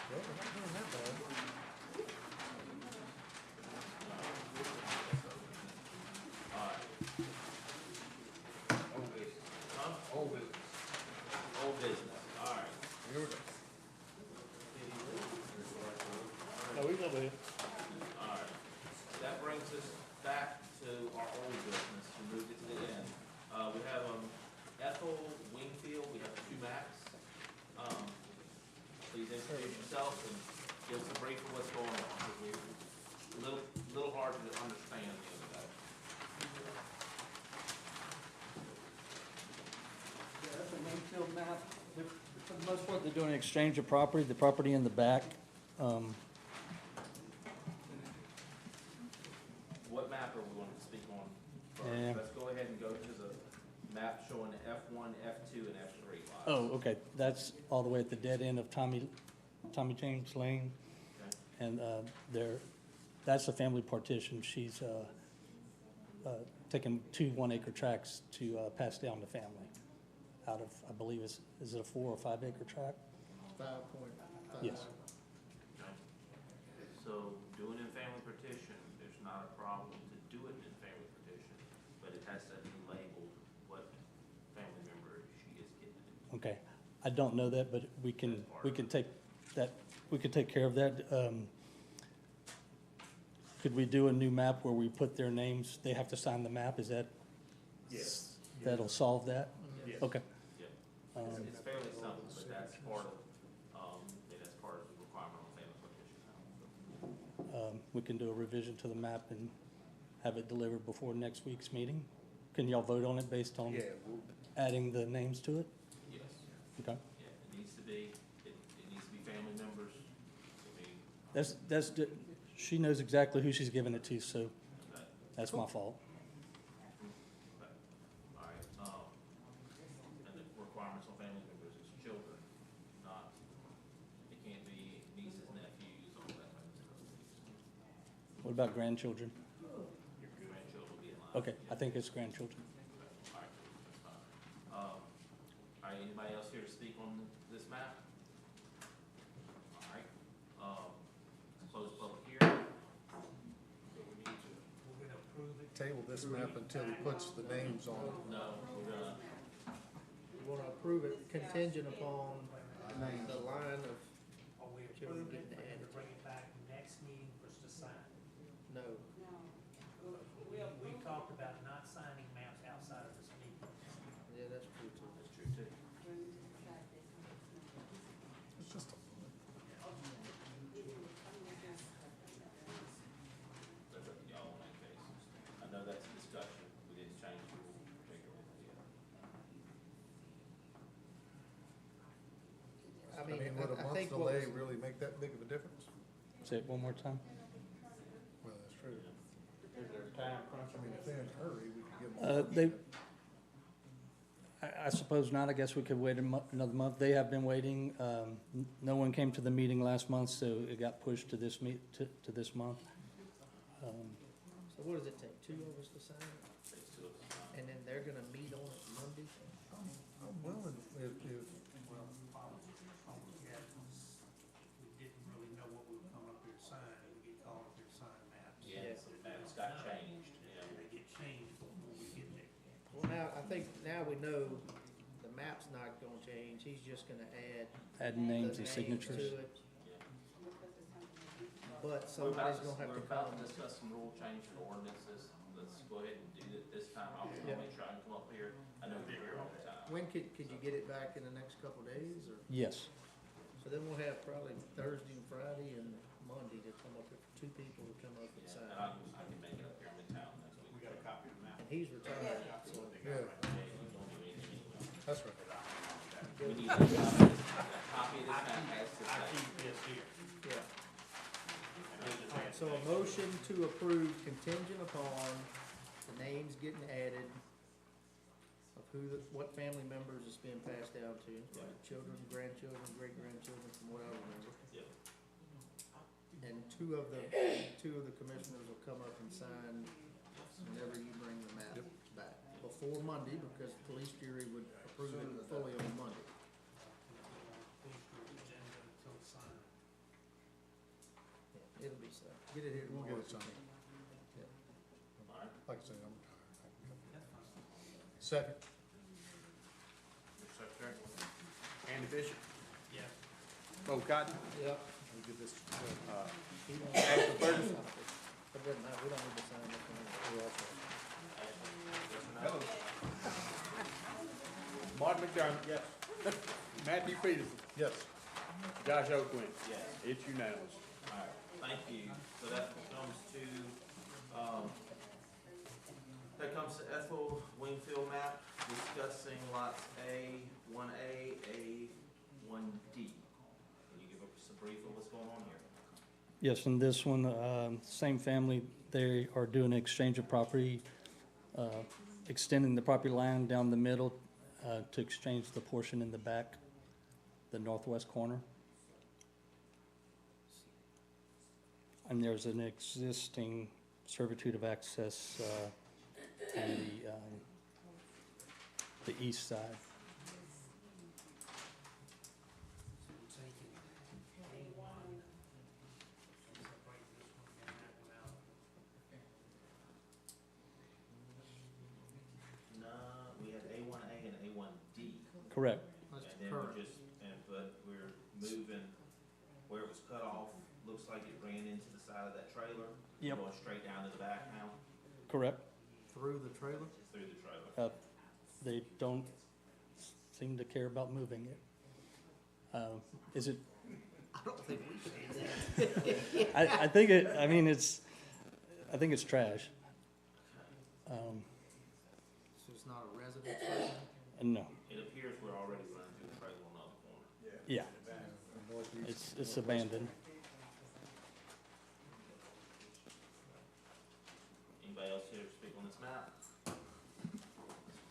Well, we're not doing that bad. Old business, all right. Here we go. No, he's over here. All right. That brings us back to our old business. We moved it to the end. We have, Ethel Wingfield, we have two maps. Please introduce yourself and give us a brief of what's going on, because we're a little hard to understand the other day. Yeah, that's a Wingfield map. For the most part, they're doing an exchange of property, the property in the back. What map are we going to speak on first? Yeah. Let's go ahead and go to the map showing F1, F2, and F3 lots. Oh, okay, that's all the way at the dead end of Tommy James Lane. Okay. And that's a family partition. She's taking 2 1-acre tracts to pass down to family out of, I believe, is it a 4 or 5 acre tract? 5.5. Yes. So doing in family petition, there's not a problem to do it in family petition, but it has to be labeled what family member she is getting it. Okay. I don't know that, but we can take that, we could take care of that. Could we do a new map where we put their names? They have to sign the map, is that? Yes. That'll solve that? Yes. Okay. Yeah. It's fairly simple, but that's part of, that's part of the requirement on family petition now. We can do a revision to the map and have it delivered before next week's meeting. Can y'all vote on it based on adding the names to it? Yes. Okay. Yeah, it needs to be, it needs to be family members. I mean, She knows exactly who she's giving it to, so that's my fault. okay. All right, and the requirements on family members is children, not, it can't be nieces, nephews, all that kind of stuff. What about grandchildren? Your grandchildren will be in line. Okay, I think it's grandchildren. All right, that's fine. All right, anybody else here to speak on this map? All right, close the public hearing. So we need to, We're gonna approve it. Table this map until he puts the names on it. no, we're gonna, We want to approve it contingent upon the line of, Are we Children approving it, getting we're added. gonna bring it back next meeting for us to sign? no, We talked about not signing maps outside of this meeting. yeah, that's true too. that's true too. It's just a, That's up to y'all in that case. I know that's a discussion, we didn't change the rule particularly yet. I mean, would a I month's think what delay was, really make that big of a difference? Say it one more time. Well, that's true. is there a time crunch? I mean, if they're in a hurry, we could give them. I suppose not. I guess we could wait another month. They have been waiting. No one came to the meeting last month, so it got pushed to this to this month. So what does it take, 2 of us to sign it? Takes two of us to sign. And then they're gonna meet on it Monday? I'm willing, if, Well, yeah, we didn't really know what we were coming up here to sign, and we get called up here to sign maps. Yeah, some maps got changed, yeah. And they get changed before we get there. Well, now, I think now we know the map's not gonna change, he's just gonna add Add the names and names signatures. to it. Yeah. But We're about somebody's gonna have to We're about come. to discuss some rule change for ordinances. Let's go ahead and do it this time. I'll Yeah. make sure I can come up here. I know you're here all the time. When could you get it back in the next couple days, or? Yes. So then we'll have probably Thursday and Friday and Monday to come up with 2 people to come up and Yeah, sign. and I can make it up here in Midtown next week. We got a copy of the map. And he's retired, so. yeah, Yeah, you don't do anything anyway. that's right. We need a copy of this map has to say. this here. Yeah. Alright, so a motion to approve contingent upon the names getting added of what family members it's being passed down to, like children, grandchildren, great-grandchildren, from what I remember. Yep. And two of the commissioners will come up and sign whenever you bring the map back, before Monday, because the police jury would approve it fully on Monday. Until it's signed. Yeah, it'll be signed. Get it here We'll tomorrow. get it signed. All right. Like I say, I'm retired. Second. Mr. Secretary? Andy Bishop, Yeah. Bo Cotton, Yep. Let me get this, He won't- Ashley Ferguson. It doesn't matter, we don't need to sign this one. Hello. Martin McDermott. Yes. Matthew Peterson. yes. Josh Oakwin. Yes. It's unanimous. All right, thank you. So that comes to, Ethel Wingfield map discussing lots A, 1A, A1D. Can you give us a brief of what's going on here? Yes, and this one, same family, they are doing an exchange of property, extending the property line down the middle to exchange the portion in the back, the northwest corner. And there's an existing servitude of access and the east side. So we're taking A1, separate this one and that one out. No, we had A1A and A1D. Correct. And then we're just, but we're moving where it was cut off, looks like it ran into the side of that trailer. Yep. Going straight down to the back now, Correct. Through the trailer? through the trailer. They don't seem to care about moving it. Is it? I don't think we can. I think it, I mean, I think it's trash. So it's not a residence? No, It appears we're already running through the trailer on the other corner. yeah, it's abandoned. Anybody else here to speak on this map? Let's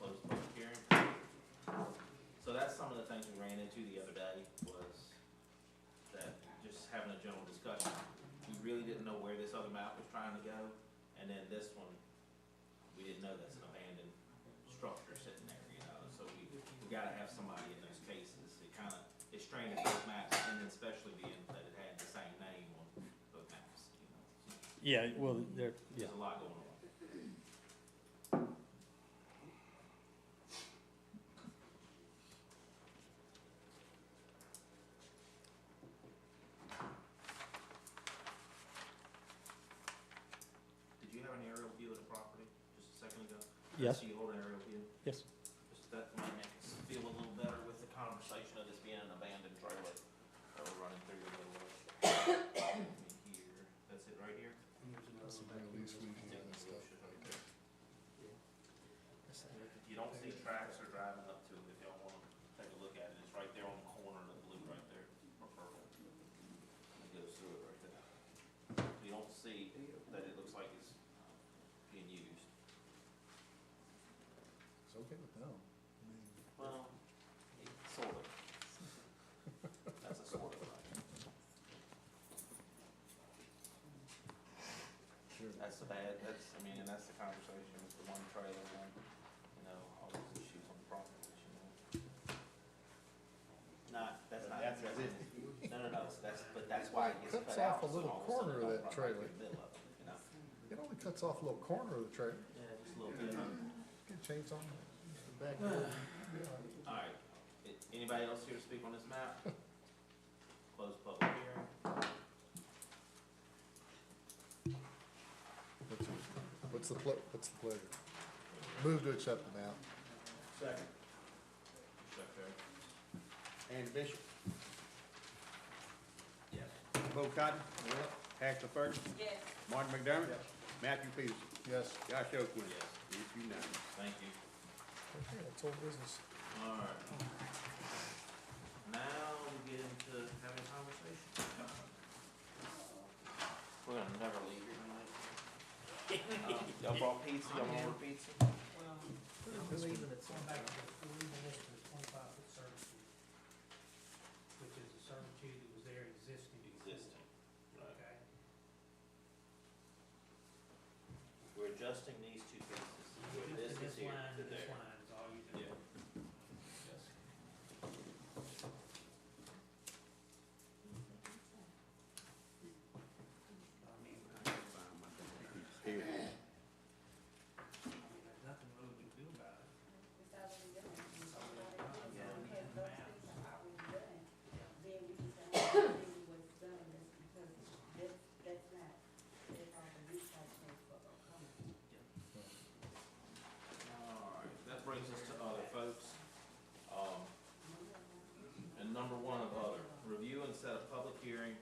close the public hearing. So that's some of the things we ran into the other day, was that just having a general discussion. We really didn't know where this other map was trying to go, and then this one, we didn't know that's an abandoned structure sitting there, you know, so we gotta have somebody in those cases. It's strange with those maps, and then especially being that it had the same name on both maps, you know. Yeah, well, there, yeah. There's a lot going on. Did you have an aerial view of the property just a second ago? Yes. So you hold an aerial view? Yes. Just that might make us feel a little better with the conversation of this being an abandoned trailer that we're running through the middle of. Here, that's it right here? You don't see tracks or driving up to it, if y'all wanna take a look at it, it's right there on the corner, the blue right there, or purple. It goes through it right there. You don't see that it looks like it's being used. It's okay with them. Well, sort of. That's a sort of right. That's the bad, and that's the conversation with the one trailer and, you know, all those issues on the property, you know. That's not. That's existing. No, but that's why it gets Cuts cut out. off a so little all of corner sudden of it that don't run right trailer. through the middle of it, you know? It only cuts off a little corner of the trailer. Yeah, just a little bit. Get a chainsaw. Back All right, anybody else here to speak on this map? Close public hearing. What's the pleasure? Move to accept the map. Second. Secretary. Andy Bishop, Yes. Bo Cotton. Ashley Ferguson. Yes. Martin McDermott. Matthew Peterson. Yes. Josh Oakwin. Yes. If you know. Thank you. Okay, that's old business. All right. Now we get into having a conversation. We're gonna never leave here tonight. Y'all brought pizza, y'all want more pizza? Well, going back to we're leaving this to the 25-foot servitude, which is a servitude that was there existing. Existing, right. Okay? We're adjusting these two pieces. This is here line to and this there. line is all you do. Yeah. Yes. I mean, Here. there's nothing really we can do about it. It's already done. It's already done. Yeah, We because need those the map. things are already done. Then we can say, everything was done, that's because that's not, that's all the recycling for coming. All right, that brings us to other folks. And number one of other, review and set a public hearing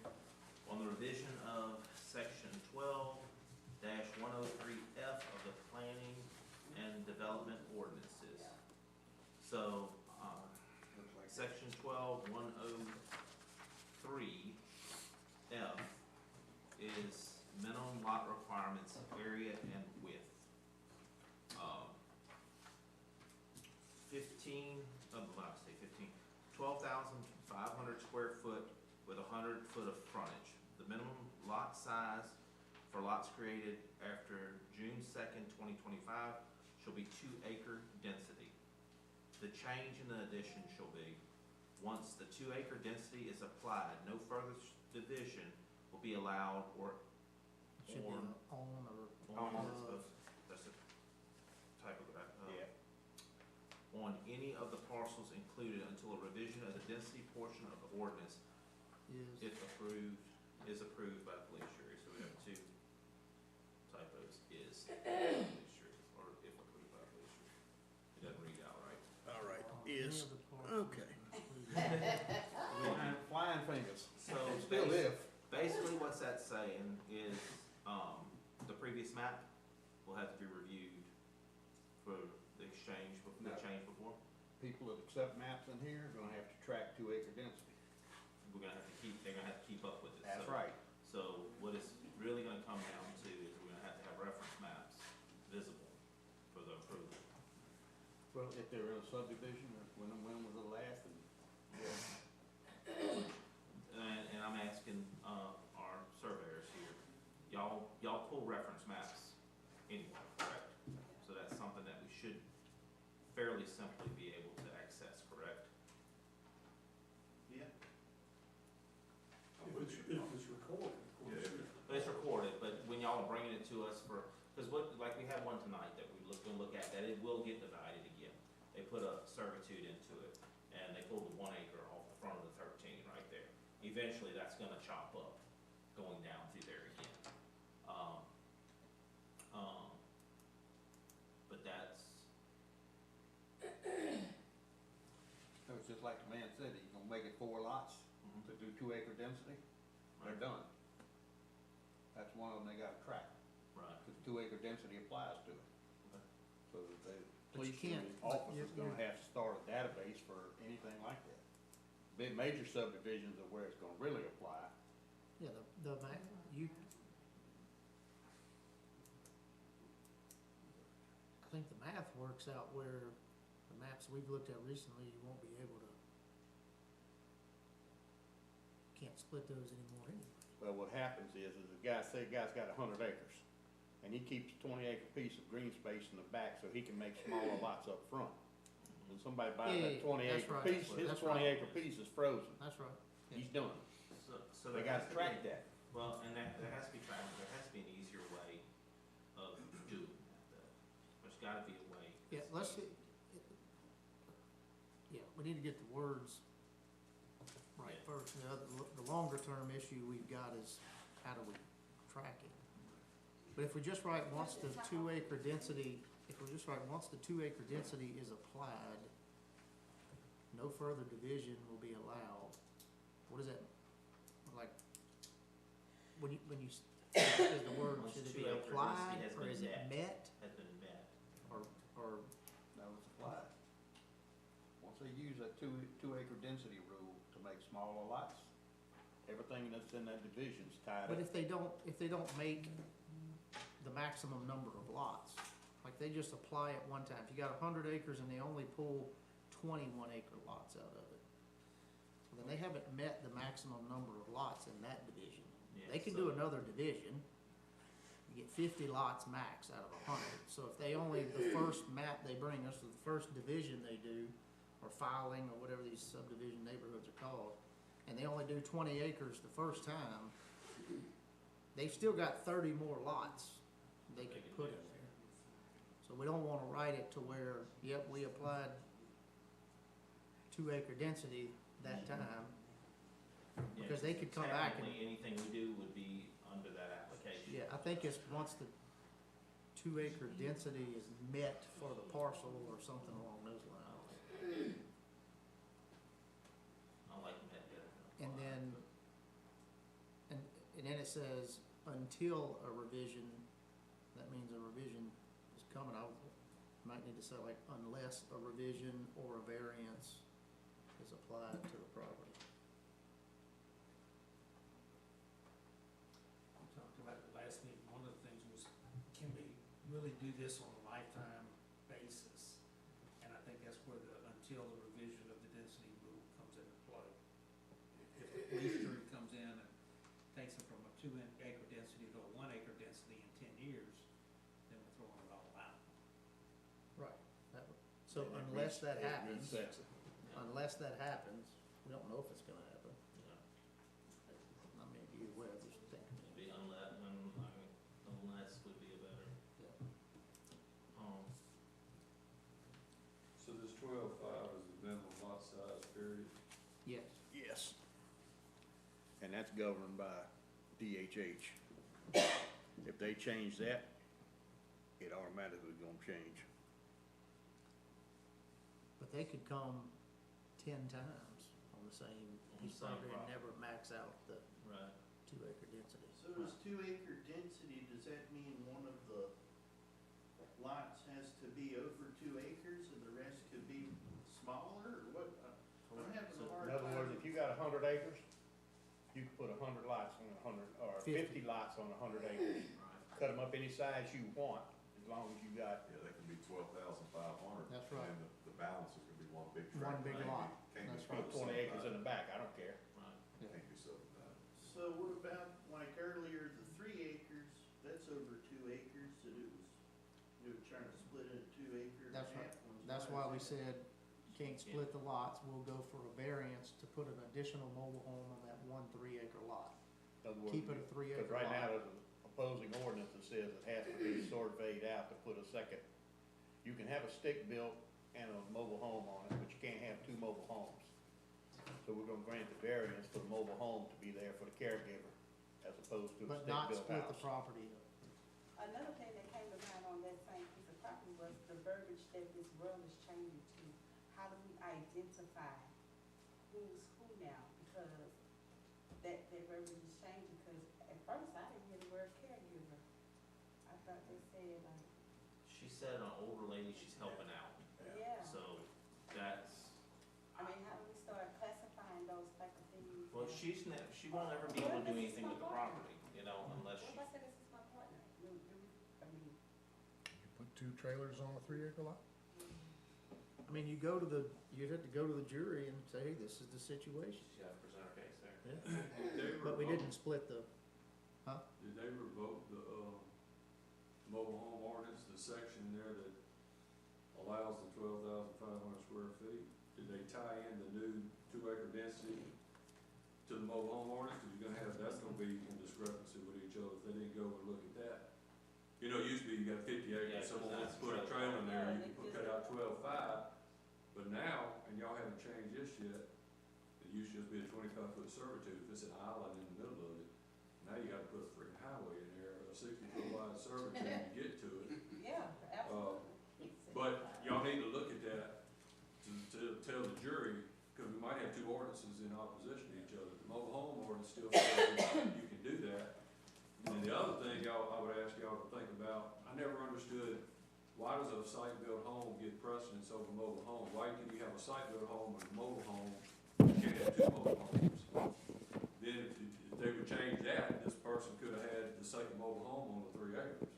on the revision of section 12-103F of the planning and development ordinances. So, section 12-103F is minimum lot requirements, area and width. 12,500 square foot with 100 foot of frontage. The minimum lot size for lots created after June 2nd, 2025 shall be 2-acre density. The change in the addition shall be, once the 2-acre density is applied, no further division will be allowed or Should be on, on or. that's a typograph. On any of the parcels included until a revision of the density portion of the ordinance, if approved, is approved by the police jury. So we have two typos, is police jury, or if approved by the police jury. It doesn't read out right. All right, is, okay. Flying fingers. So Still live. basically what's that saying is, the previous map will have to be reviewed for the exchange, the change before. People that accept maps in here are gonna have to track 2-acre density. We're gonna have to keep, they're gonna have to keep up with it. That's So- right. So what it's really gonna come down to is we're gonna have to have reference maps visible for the approval. Well, if they're in a subdivision, or when was the last, and, And I'm asking, our surveyors here, y'all pull reference maps anyway, correct? So that's something that we should fairly simply be able to access, correct? Yeah. If it's recorded, of course. But it's recorded, but when y'all are bringing it to us for, because what, like we have one tonight that gonna look at, that it will get divided again. They put a servitude into it, and they pulled the 1 acre off the front of the 13 right there. Eventually, that's gonna chop up, going down through there again. But that's, so it's just like the man said, he's gonna make it 4 lots to do 2-acre density, they're done. That's one of them they gotta track, right. because 2-acre density applies to it. So that the But you police can't- office but is gonna have to start a database for anything like that. Big major subdivisions are where it's gonna really apply. Yeah, you. I think the math works out where the maps we've looked at recently, you won't be able to, can't split those anymore anyway. Well, what happens is the guy's got 100 acres, and he keeps a 20-acre piece of green space in the back so he can make smaller lots up front. When somebody buys that 20-acre piece, his 20-acre piece is frozen. That's right. He's done. So They there has gotta to track be- that. Well, and that, there has to be tracked, there has to be an easier way of doing that, though. There's gotta be a way. Yeah, let's see. Yeah, we need to get the words right Yeah. first. The longer term issue we've got is how do we track it? But if we just write once the 2-acre density, if we just write once the 2-acre density is applied, no further division will be allowed. What is that? Like, when you, is the word, Once should it be 2-acre density applied has or been is it met? Has been met. Or, That was applied. Once they use that 2-acre density rule to make smaller lots, everything that's in that division's tied up. but if they don't make the maximum number of lots, like they just apply it one time, if you got 100 acres and they only pull 21-acre lots out of it, then they haven't met the maximum number of lots in that division. Yeah, They can do another division, you get 50 lots max out of 100. So if they only, the first map they bring us, the first division they do, or filing, or whatever these subdivision neighborhoods are called, and they only do 20 acres the first time, they've still got 30 more lots they could put in there. So we don't wanna write it to where, yep, we applied 2-acre density that time, Yeah, because they could come back and, technically, anything we do would be under that application. yeah, I think it's once the 2-acre density is met for the parcel or something along those lines. I like that better. And then it says, until a revision, that means a revision is coming. I might need to say like, unless a revision or a variance is applied to the property. We talked about it last meeting, one of the things was, can we really do this on a lifetime basis? And I think that's where until the revision of the density rule comes into play. If the police jury comes in and takes it from a 2-acre density to a 1-acre density in 10 years, then we're throwing it all out. So And it unless that it happens, resets it. unless that happens, we don't know if it's gonna happen. I mean, either way, I just think. It'd be unless would be a better, So this 12.5 is the minimum lot size, period? Yes. Yes. And that's governed by DHH. If they change that, it automatically gonna change. But they could come 10 times on the same piece of same property and property. never max out the right? 2-acre density. So is 2-acre density, does that mean one of the lots has to be over 2 acres and the rest could be smaller, or what? I'm having a hard In other words, time. if you got 100 acres, you can put 100 lots on 100, or 50 lots on 100 acres. Cut them up any size you want, as long as you got, Yeah, they can be 12,500. That's right. And the balance is gonna be one big One tract. big Can't be- lot. can't be That's put right. 20 acres in the back, I don't care. Right. Can't be subdivided. So what about, like earlier, the 3 acres, that's over 2 acres, that it was, you were trying to split it into 2 acre and a That's right. half ones. That's why we said, can't split the lots, we'll go for a variance to put an additional mobile home on that 1 3-acre lot. In other words, Keep it a 3-acre Because right now, lot. there's an opposing ordinance that says it has to be surveyed out to put a second. You can have a stick built and a mobile home on it, but you can't have 2 mobile homes. So we're gonna grant the variance for the mobile home to be there for the caregiver, as opposed to a But not stick-built split the house. property up. Another thing that came to mind on that same piece of property was the verbiage that this world is changing to. How do we identify who's who now? Because that verbiage is changing, because at first I didn't hear the word caregiver. I thought they said like, She said an older lady she's helping out, yeah. so that's, I mean, how do we start classifying those type of things? well, as- she won't ever be able to do anything with the property, you know, unless What she, if I say this is my partner? I mean, You put 2 trailers on a 3-acre lot? I mean, you have to go to the jury and say, hey, this is the situation. she had to present her case there. But we didn't split the, Did they revoke the, mobile home ordinance, the section there that allows the 12,500 square feet? Did they tie in the new 2-acre density to the mobile home ordinance? Cause you're gonna have, that's gonna be in discrepancy with each other if they didn't go and look at that. You know, usually you got 50 Yeah, acres, 'cause someone wants to that's put a trailer in there, you Yeah, can cut out 12.5. But now, and y'all haven't changed this yet, it used to just be a 25-foot servitude, if it's an island in the middle of it. Now you gotta put a freaking highway in there, a 60-foot wide servitude to get to it. yeah, absolutely. But y'all need to look at that to tell the jury, because we might have 2 ordinances in opposition to each other. The mobile home ordinance still says you can do that. And the other thing I would ask y'all to think about, I never understood, why does a site-built home get precedence over mobile home? Why can you have a site-built home and a mobile home, you can't have 2 mobile homes? Then if they would change that, this person could have had the second mobile home on the 3 acres.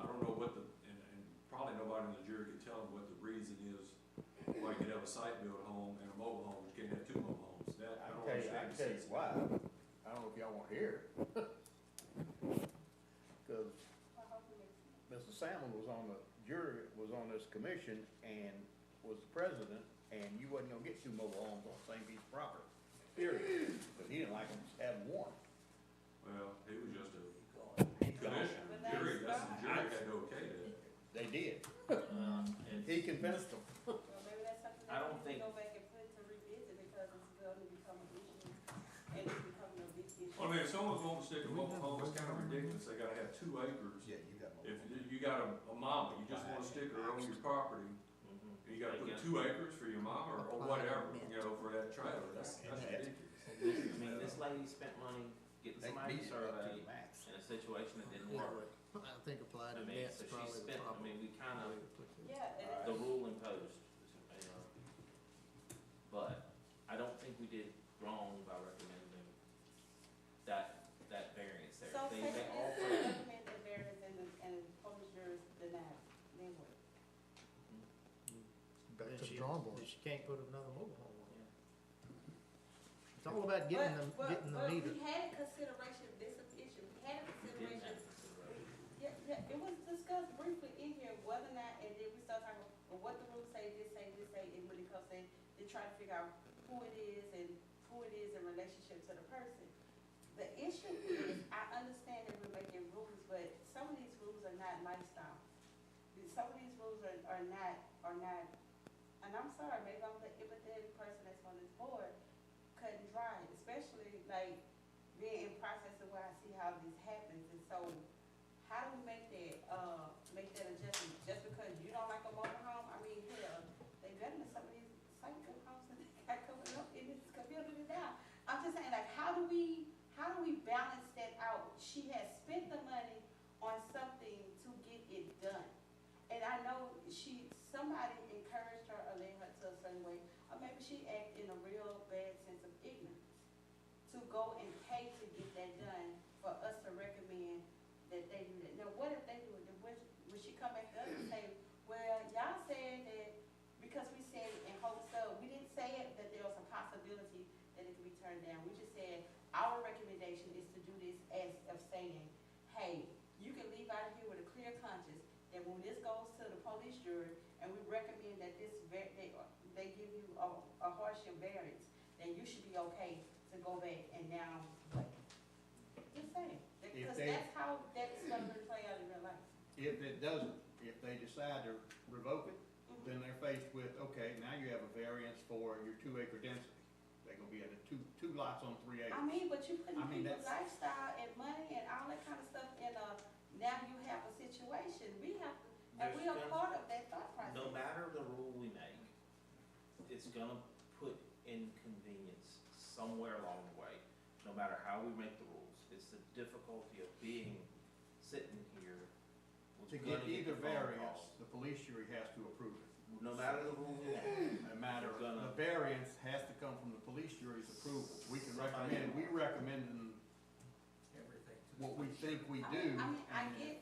I don't know what and probably nobody in the jury could tell them what the reason is why you could have a site-built home and a mobile home, but you can't have 2 mobile homes. That, I don't I understand. can tell you why. I don't know if y'all wanna hear it. Cause Mr. Salmon was on the jury, was on this commission and was the president, and you wasn't gonna get 2 mobile homes on the same piece of property, period. Cause he didn't like them having 1. Well, he was just a commission, jury, that's the jury had to okay that. They did. And He convinced them. Well, maybe that's something I that don't we think- can go back and put to revisit, because it's going to become an issue, and it's becoming a big issue. Well, I mean, if someone's wanting to stick a mobile home, it's kind of ridiculous, they gotta have 2 acres. Yeah, you got If you got a mama, you just wanna stick her on your property, Mhm. and you gotta put 2 acres for your mama or whatever, you know, for that trailer, that's ridiculous. I mean, this lady spent money getting They somebody to beat it up to survey the max. in a situation that didn't yeah, work. I think applied I to mean, that's so she probably the spent, I problem. mean, we kind of, Yeah, and the rule imposed, you know. But I don't think we did wrong by recommending that variance there. so They say this all, recommend that variance and the public jurors denied, then what? Back Then to the she- drawing board. then she can't put another mobile home on it. It's all about getting the meter. We had a consideration, this is the issue, we had a didn't have consideration, consideration. yeah, it was discussed briefly in here whether or not, and then we started talking about, well, what the rules say, this try to figure out who it is in relationship to the person. The issue is, I understand that we're making rules, but some of these rules are not lifestyle. Some of these rules are not, and I'm sorry, maybe I'm the empathetic person that's on this board, cut and dry, especially like being in process of where I see how this happens. And so how do we make that adjustment? Just because you don't like a mobile home, I mean, hell, they better than some of these site good homes that they got coming up in this community now. I'm just saying, like, how do we balance that out? She has spent the money on something to get it done. And I know somebody encouraged her or led her to a certain way, or maybe she acted in a real bad sense of ignorance to go and pay to get that done for us to recommend that they do that. Now, what if they do it? Would she come back to us and say, well, y'all said that because we said it in hopes of, we didn't say it that there was a possibility that it could be turned down. We just said our recommendation is to do this as of saying, hey, you can leave out of here with a clear conscience that when this goes to the police jury and we recommend that they give you a hardship variance, then you should be okay to go back and now what? Just saying, because that's how that's going to play out in real life. If it doesn't, if they decide to revoke it, then they're faced with, okay, now you have a variance for your 2-acre density. They're gonna be at two lots on 3 acres. I mean, but you putting I mean, people's that's- lifestyle and money and all that kind of stuff in now you have a situation. We have to, and we are part of that thought process. No matter the rule we make, it's gonna put inconvenience somewhere along the way, no matter how we make the rules. It's the difficulty of sitting here. To get either variance, the police jury has to approve it. No matter the rule we make. The variance has to come from the police jury's approval. We can recommend, we recommend Everything. what we think we do. I get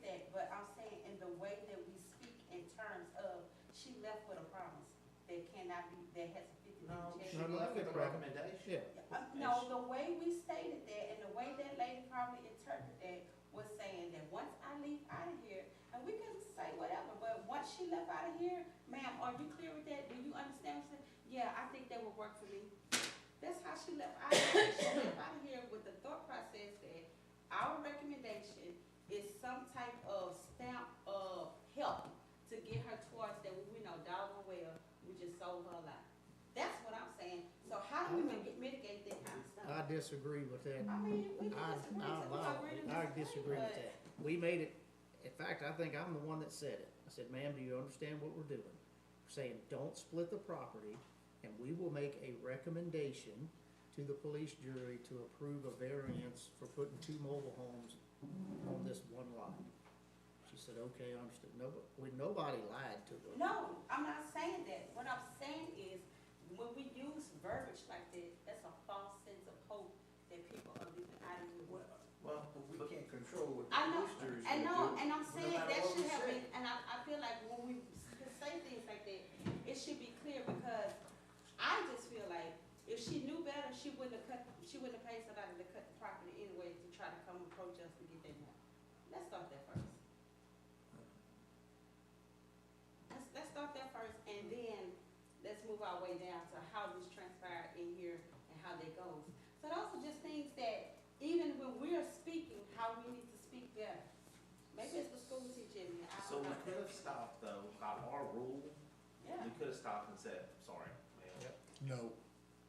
that, but I'm saying in the way that we speak in terms of, she left with a promise that cannot be, that has a 50-50 chance. She left with a recommendation. No, the way we stated that and the way that lady probably interpreted that was saying that once I leave out of here, and we can say whatever, but once she left out of here, ma'am, are you clear with that? Do you understand what I'm saying? Yeah, I think that would work for me. That's how she left out of here. She left out of here with the thought process that our recommendation is some type of stamp of help to get her towards that we know doggone well we just sold her a lot. That's what I'm saying. So how do we mitigate that kind of stuff? I disagree with that. I mean, we can disagree, so we agree to I disagree with but- that. We made it, in fact, I think I'm the one that said it. I said, ma'am, do you understand what we're doing? We're saying, don't split the property, and we will make a recommendation to the police jury to approve a variance for putting 2 mobile homes on this one lot. She said, okay, I understood. Nobody lied to her. No, I'm not saying that. What I'm saying is, when we use verbiage like that, that's a false sense of hope that people are leaving out of here. Well, but we can't control what I the know, police jury's and gonna no, do. and I'm no saying matter that what we should have say. been, and I feel like when we say things like that, it should be clear, because I just feel like if she knew better, she wouldn't have paid somebody to cut the property anyway to try to come approach us to get that done. Let's start there first. Let's start there first, and then let's move our way down to how this transpired in here and how that goes. So those are just things that, even when we're speaking, how we need to speak better. Maybe it's the school teaching me. I So don't we know. could have stopped though, by our rule, Yeah, we could have stopped and said, sorry, ma'am. No,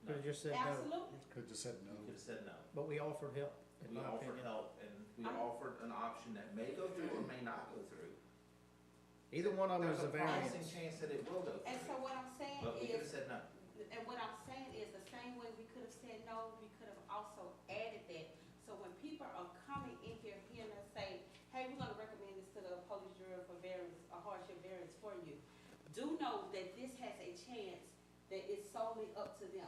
Could've just said no, absolutely. could've just said no. We could have said no. but we offered help, in We my offered opinion. help, and we offered an option that may go through or may not go through. Either one of them is There's a promising variance. chance that it will go And so through, what I'm saying but we could have is, said no. and what I'm saying is, the same way we could have said no, we could have also added that. So when people are coming in here, hearing us say, hey, we're gonna recommend this to the police jury for variance, a hardship variance for you, do know that this has a chance that it's solely up to them.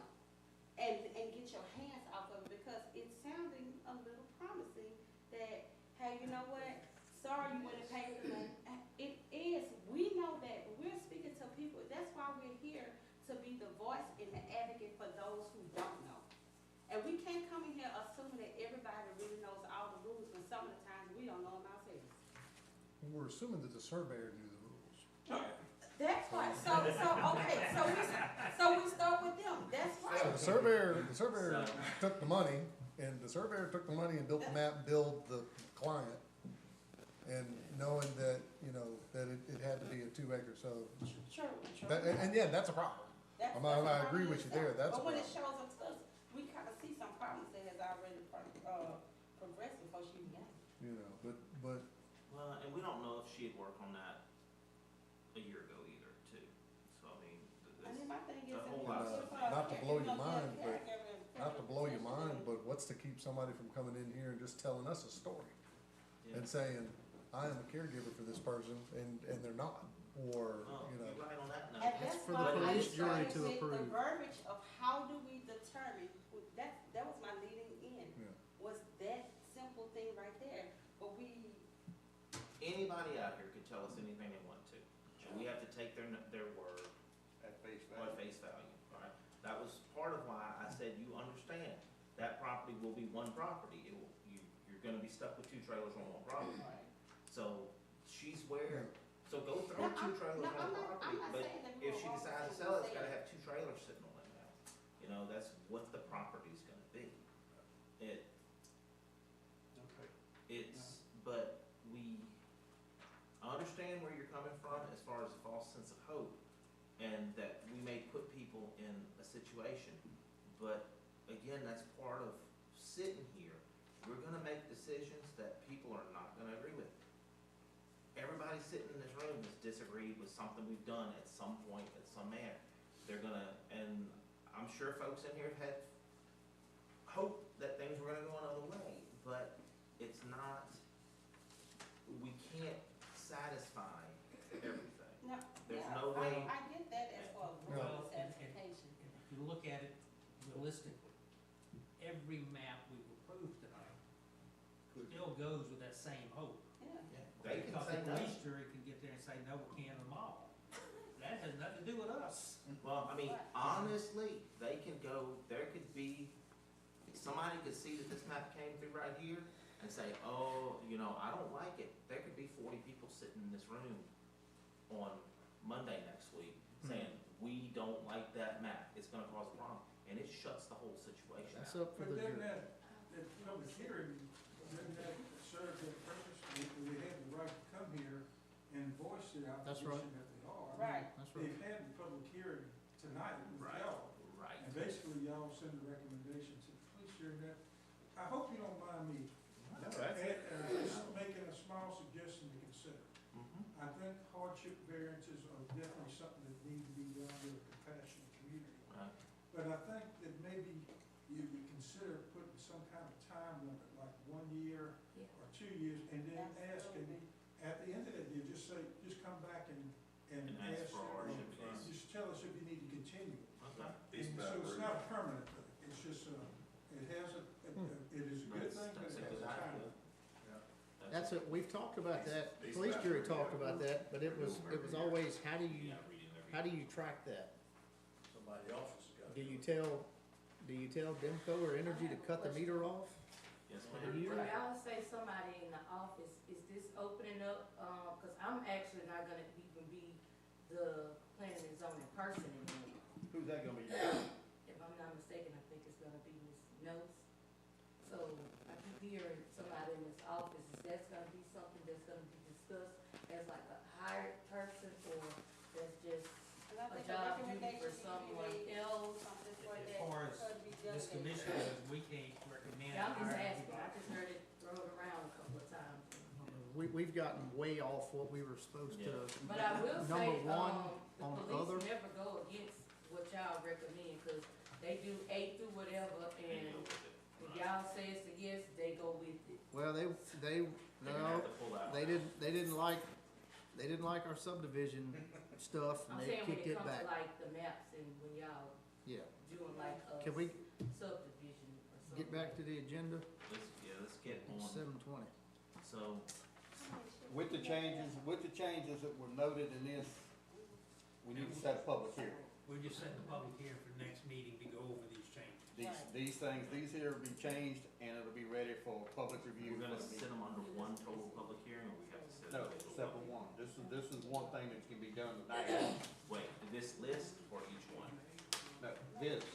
And get your hands off of it, because it's sounding a little promising that, hey, you know what? Sorry you wouldn't pay the money. It is, we know that, but we're speaking to people. That's why we're here, to be the voice and the advocate for those who don't know. And we can't come in here assuming that everybody really knows all the rules, when some of the times we don't know them ourselves. We're assuming that the surveyor knew the rules. That's right, so we start with them, that's Yeah, right. the surveyor took the money, and the surveyor took the money and built the map, billed the client. And knowing that, you know, that it had to be a 2 acre, so, True. and yeah, that's a problem. I agree with you there, that's a But when it problem. shows up to us, we kinda see some problems that has already, progressed before she even got it. You know, but, Well, and we don't know if she had worked on that a year ago either, too. So, I mean, I mean, my thing is, a whole if lot you- of not to blow your mind, but, caregiver, not to blow your mind, but what's to keep somebody from coming in here and just telling us a story? Yeah. And saying, I am a caregiver for this person, and they're not, or, Well, you know. you're right on that note. And That's that's for why the I police jury started to with the approve. verbiage of how do we determine, that was my leading in, Yeah. was that simple thing right there, but we, Anybody out here could tell us anything they want to, and we have to take their word At face at face value, all right? That was part of why I said, you understand, that property will be one property. It will, you're gonna be stuck with 2 trailers on one property. So, she's where, so go throw No, 2 trailers no, on I'm the not- property, I'm not but saying that we if were she wrong decides to for sell it, it's saying gotta have 2 trailers sitting on it now. You know, that's what the property's gonna be. It's, but I understand where you're coming from as far as a false sense of hope, and that we may put people in a situation, but again, that's part of sitting here. We're gonna make decisions that people are not gonna agree with. Everybody sitting in this room has disagreed with something we've done at some point, at some manner. They're gonna, and I'm sure folks in here have had hope that things were gonna go another way, but it's not, we can't satisfy everything. no, There's yeah, no way. I get that as well, Well, rural and certification. if you look at it realistically, every map we've approved tonight still goes with that same hope. Yeah. Yeah, they can Because say the no. police jury can get there and say, no, we can't them all. That has nothing to do with us. Well, I mean, honestly, they can go, there could be, somebody could see that this map came through right here and say, oh, you know, I don't like it. There could be 40 people sitting in this room on Monday next week saying, we don't like that map. It's gonna cause a problem. And it shuts the whole situation That's out. up for But the then jury. that public hearing, doesn't that serve that purpose? They had the right to come here and voice their That's opposition right. that they are. I mean, Right. That's right. They've had the public hearing tonight with Right. y'all, Right. and basically y'all send a recommendation to the police here that, I hope you don't mind me just making a small suggestion to consider. Mhm. I think hardship variances are definitely something that need to be done with a compassionate community. Right. But I think that maybe you would consider putting some kind of time limit, like 1 year or 2 years, and then asking, at the end of that year, just say, just come back and And ask ask, for or hardship fees. just tell us if you need to continue. Okay. And so it's not a permanent thing, it's just, it has a, it is a good thing, but That's it a has good a time. idea. That's it, we've talked about that, the police jury talked about that, but it was always, how do you track that? Somebody else has got Do you tell Demco or Energy to cut the meter off? Yes, For the ma'am. year? When y'all say somebody in the office, is this opening up, cause I'm actually not gonna even be the planning and zoning person anymore. Who's that gonna be? If I'm not mistaken, I think it's gonna be Ms. Notes. So I keep hearing somebody in this office, is that gonna be something that's gonna be discussed as like a hired person, or that's just And I a think the job duty recommendation for should be someone made, else? something for As that, far as for it to be this delegated. commission goes, we can't recommend. Yeah, I'm just hiring asking, I anybody. just heard it thrown around a couple of times. We've gotten way off what we were supposed to. But I will say, Number one, the on other, police never go against what y'all recommend, cause they do A through whatever, and if y'all say it's a yes, they go with it. well, They're gonna no, have to pull out. they didn't like our subdivision stuff, I'm and they saying when kicked it it comes to back. like the maps and when y'all Yeah, doing like a can we subdivision or something. get back to the agenda? Let's get It's on. 7:20. So, With the changes that were noted in this, we need to set a public hearing. We just set the public hearing for the next meeting to go over these changes. these things, these here will be changed and it'll be ready for public review. We're gonna for the sit meeting. them under one total public hearing, or we have to sit No, them? except for one. This is one thing that can be done tonight. Wait, this list or each one? No, this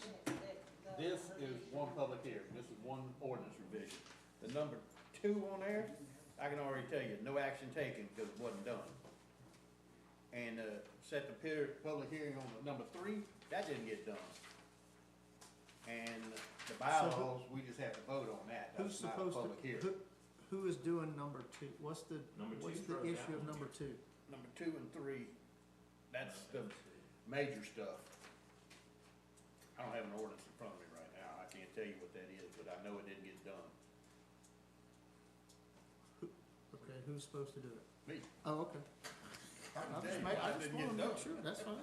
is one public hearing. This is one ordinance revision. The number 2 on there, I can already tell you, no action taken because it wasn't done. And, set the public hearing on the number 3, that didn't get done. And the bylaws, we just have to vote on that. Who's That's not a supposed public to, hearing. who is doing number 2? What's the, Number two what's the throws issue out of one number 2? Number 2 and 3, that's the major stuff. I don't have an ordinance in front of me right now. I can't tell you what that is, but I know it didn't get done. Okay, who's supposed to do it? Me. Oh, okay. I can I tell you, just I didn't get wanna done. make sure, that's fine.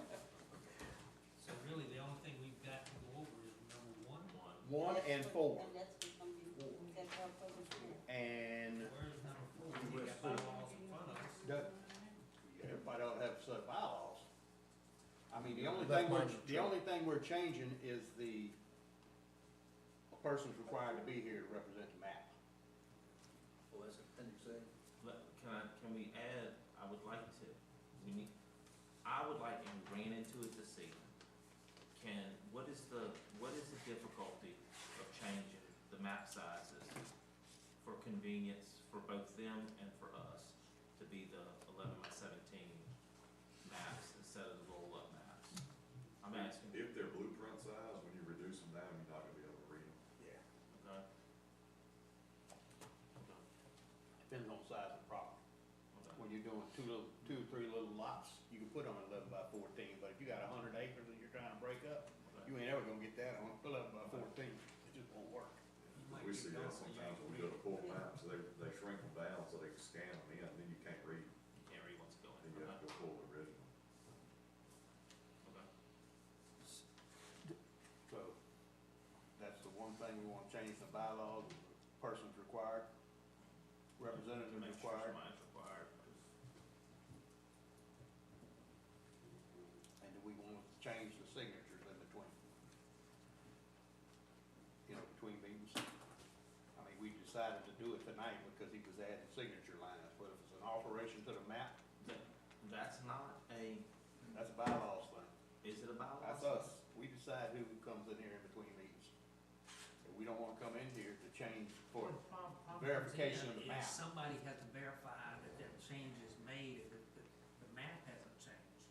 So really, the only thing we've got to go over is number 1. 1 and 4. And that's what's gonna be, that's our public hearing. And Where's number 4? We got bylaws in front of us. everybody ought to have set bylaws. I mean, the only That's thing mine. we're changing is the person's required to be here to represent the map. Well, that's appendix A. Can we add, I would like to, I would like, and we ran into it this evening, what is the difficulty of changing the map sizes for convenience for both them and for us to be the 11 by 17 maps instead of the roll-up maps? I'm asking. If they're blueprint size, when you reduce them down, you're not gonna be able to read them. Yeah. Okay. Depends on the size of the property. Okay. When you're doing 2 or 3 little lots, you can put them 11 by 14, but if you got 100 acres that you're trying to break up, you ain't ever gonna get that on 11 by 14. It just won't work. We see that sometimes when we go to pull maps, they shrink them down so they can scan them in, then you can't read. You can't read what's going Then you have to go pull the original. Okay. So, that's the one thing we wanna change the bylaws, person's required, representative Make sure required, somebody's required. and then we wanna change the signatures in between. You know, between meetings. I mean, we decided to do it tonight because he was adding signature lines, but if it's an alteration to the map, That's not a, that's a bylaws thing. is it a bylaw? That's us. We decide who comes in here in between meetings. And we don't wanna come in here to change for The problem verification of comes the in map. is somebody has to verify that that change is made, and that the map hasn't changed.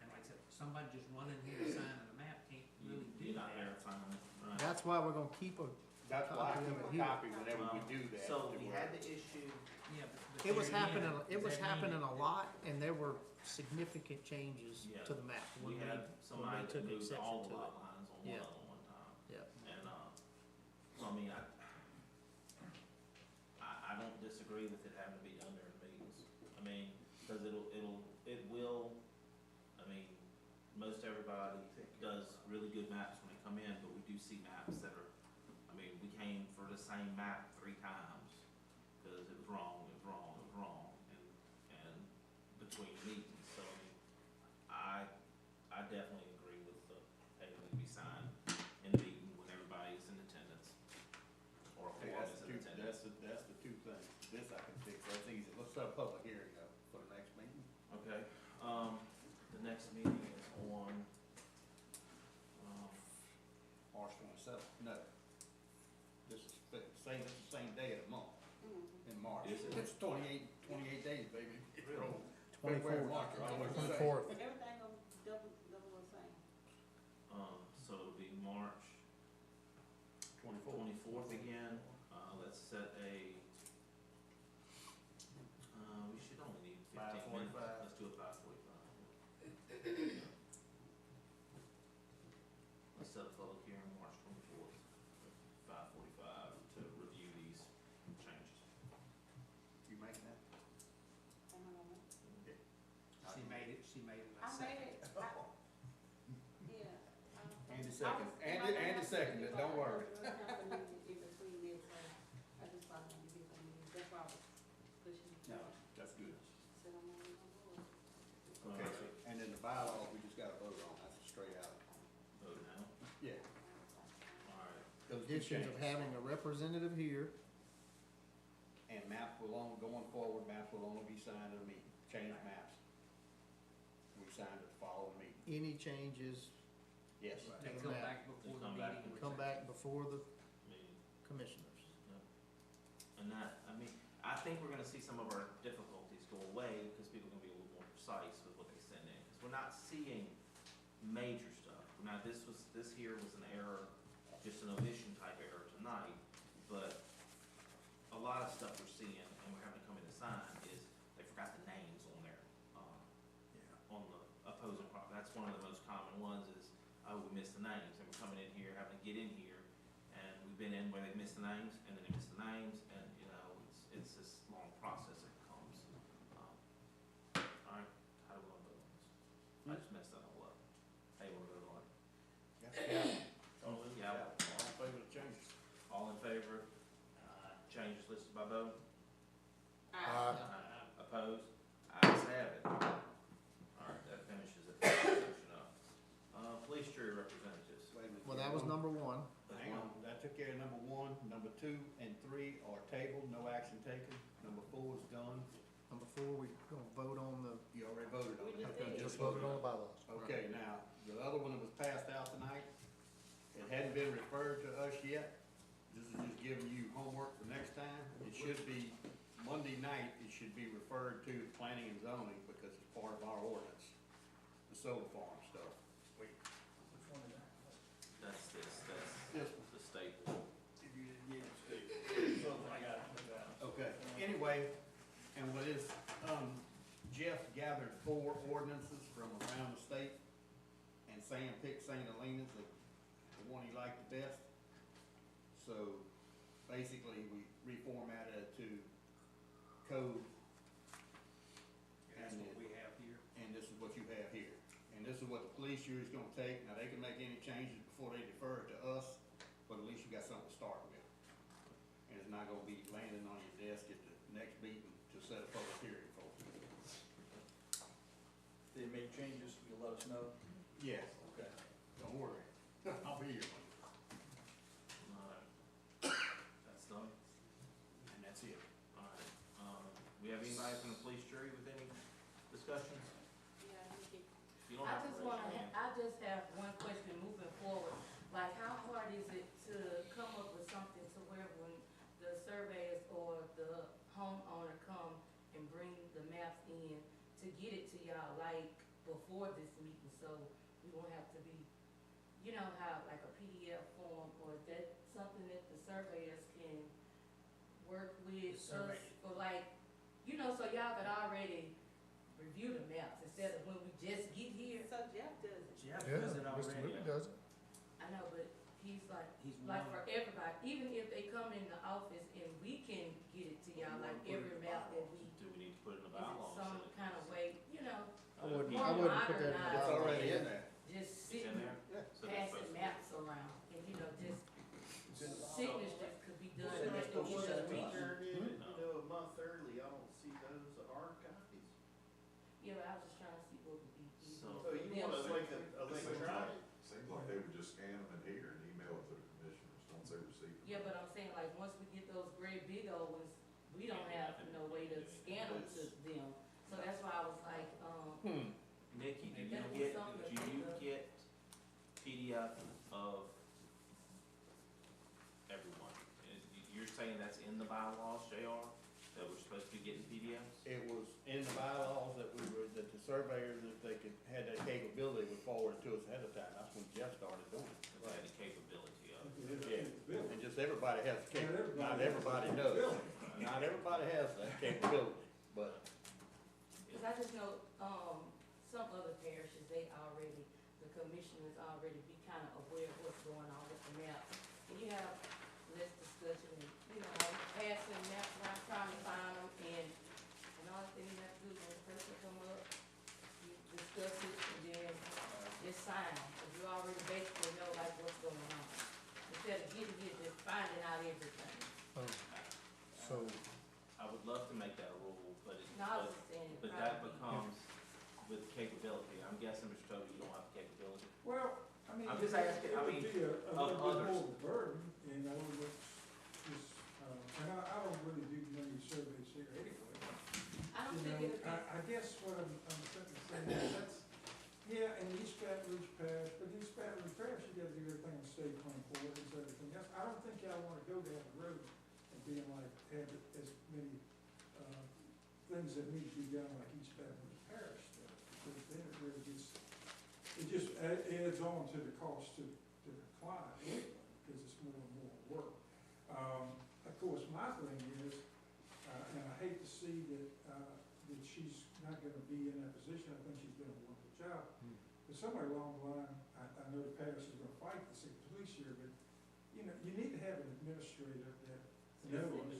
And like I said, somebody just running here signing the map can't really do You're not that. verifying, right? That's why we're gonna keep a, That's why I Copy of keep it a here. copy whenever we do that. So to we where- had the issue, Yeah, but it was there again, happening, it does was that mean happening a lot, and there were significant changes Yeah. to the map when we they, had when somebody they that took moved exception all the to lot it. lines on Yeah. one of them one time. Yeah. And, so I mean, I don't disagree with it having to be done during meetings. I mean, cause it will, I mean, most everybody does really good maps when they come in, but we do see maps that are, I mean, we came for the same map 3 times, cause it was wrong, and between meetings, so I mean, I definitely agree with the, having it be signed in the meeting when everybody is in attendance, or a Hey, quorum that's is the in two, attendance. that's the 2 things. This I can fix, that's easy. Let's set a public hearing up for the next meeting. Okay, the next meeting is on, March 27th. No. This is the same day of the month in March. Is it? It's 28 days, baby. Really? February, March, are always the same. 24th. Everything gonna double the same. so it'll be March 24th again, let's set a, we should only need 15 minutes. 5:45. Let's do it 5:45. Let's set a public hearing March 24th, 5:45 to review these changes. You making that? Am I gonna- Okay. She made it, I made it, yeah. Andy second, Andy seconded, don't worry. In between this, I just thought I'd give you some news, that's why I was pushing. No, that's good. Said I'm only on board. Okay, so, and then the bylaws, we just gotta vote on, that's a straight out. Vote now. Yeah. additions of changed. having a representative here. And maps will only, going forward, maps will only be signed at a meeting, change maps. We signed it the following meeting, Any changes yes. to They the come map back before the Come back meeting. and come back before the meeting. commissioners. And that, I mean, I think we're gonna see some of our difficulties go away, because people are gonna be a little more precise with what they send in, because we're not seeing major stuff. Now, this here was an error, just an omission type error tonight, but a lot of stuff we're seeing, and we're having to come in and sign, is they forgot the names on there, on the opposing property. That's one of the most common ones is, oh, we missed the names, and we're coming in here, having to get in here, and we've been in where they missed the names, and then they missed the names, and, you know, it's this long process that comes. All right, how do we want to vote on this? I just messed that all up. How you want to vote on it? All in favor of changes? All in favor? Changes listed by vote? Opposed? Ayes have it. All right, that finishes it. Section up. Police jury representatives. Well, that was number one. Hang on, that took care of number 1, number 2 and 3 are tabled, no action taken. Number 4 is done. Number 4, we gonna vote on the, You already voted on it. Okay, Just voted on the bylaws. Okay, now, the other one that was passed out tonight, it hadn't been referred to us yet. This is just giving you homework for next time. It should be, Monday night, it should be referred to planning and zoning because it's part of our ordinance, the solar farm stuff. Which one is that? That's this, This that's the state. If you didn't get it, So I got it. okay, anyway, and what is, Jeff gathered 4 ordinances from around the state, and Sam picked St. Helena's, the one he liked the best. So, basically, we reformatted it to code. That's what we have here. And this is what you have here. And this is what the police jury's gonna take. Now, they can make any changes before they defer it to us, but at least you got something to start with. And it's not gonna be landing on your desk at the next meeting to set a public hearing for. They made changes, you'll let us know. Yes, Okay. don't worry. I'll be here. That's done. And that's it. All right. We have anybody from the police jury with any discussions? Yeah, You don't I have to just raise wanna, your hand. I just have one question moving forward. Like, how hard is it to come up with something to where when the surveyors or the homeowner come and bring the maps in, to get it to y'all, like, before this meeting, so we won't have to be, you know, how, like a PDF form, or is that something that the surveyors can work with us survey. for, like, you know, so y'all could already review the maps instead of when we just get here? So Jeff does it. Jeff Yeah, does it Mr. already. Whitney does it. I know, but he's like, He's like one. for everybody, even if they come in the office and we can get it to y'all, like every map that we, Do we need to put it in the is it bylaws? some kind of way, you know, I wouldn't more put that in the modernized. It's bylaws. already in there. Just It's in sitting, there? So that's passing supposed to- maps around, and you know, just signatures could be done So at that's the each one other that we meeting. turned in, you know, a month early, I don't see those hard copies. Yeah, but I was just trying to see what would be easy. So- So you want us like a electronic? Seems like they would just scan them in here and email it to the commissioners once they receive them. Yeah, but I'm saying, like, once we get those great big old ones, we don't have no way to scan them to them. So that's why I was like, Nikki, do you That was get, something to do you think of. get PDF of everyone? You're saying that's in the bylaws, JR, that we're supposed to be getting PDFs? It was in the bylaws that that the surveyors, if they could, had that capability, would forward it to us ahead of time. That's when Jeff started doing it. They had the capability of it. Yeah, and just everybody has the capability, not everybody does. Not everybody has that capability, but cause I just know, some other parishes, they already, the commissioners already be kind of aware of what's going on with the maps. And you have less discussion and, you know, passing maps around, trying to find them, and all the thing you have to do is when the person come up, you discuss it, and then just sign, cause you already basically know like what's going on. Instead of getting here, just finding out everything. So, I would love to make that a rule, but it, No, I was just saying it but that probably- becomes with capability. I'm guessing, Mr. Toby, you don't have the capability. Well, I mean. I'm just asking, I mean, It would be a of little bit others. more of a burden and I don't look, just, and I don't really do many surveys here anyway. I don't You think know, it'll be, I guess what I'm saying is that's, yeah, in East Baton Rouge Parish, but East Baton Rouge Parish, you gotta do everything on state 24 and everything else. I don't think y'all wanna go down the road and being like, have as many, things that need to be done like East Baton Rouge Parish does, because then it really gets, it just adds on to the cost to the client anyway, because it's more and more work. Of course, my thing is, and I hate to see that, that she's not gonna be in that position, I think she's doing a wonderful job. But somewhere along the line, I know the parish is gonna fight the city police here, but, you know, you need to have an administrator that knows.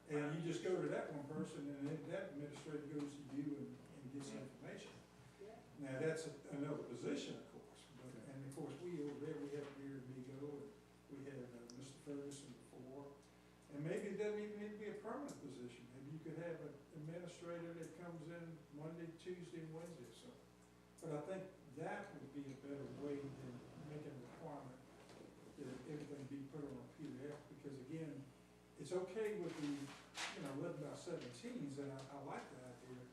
And you just go to that one person, and then that administrator goes to you and gets information. Now, that's another position, of course, but, and of course, we over there, we have Mayor Migo, and we had Mr. Ferguson before. And maybe it doesn't even need to be a permanent position, maybe you could have an administrator that comes in Monday, Tuesday, and Wednesday or something. But I think that would be a better way than making a requirement that everything be put on a PDF, because again, it's okay with the, 11 by 17s, and I like the idea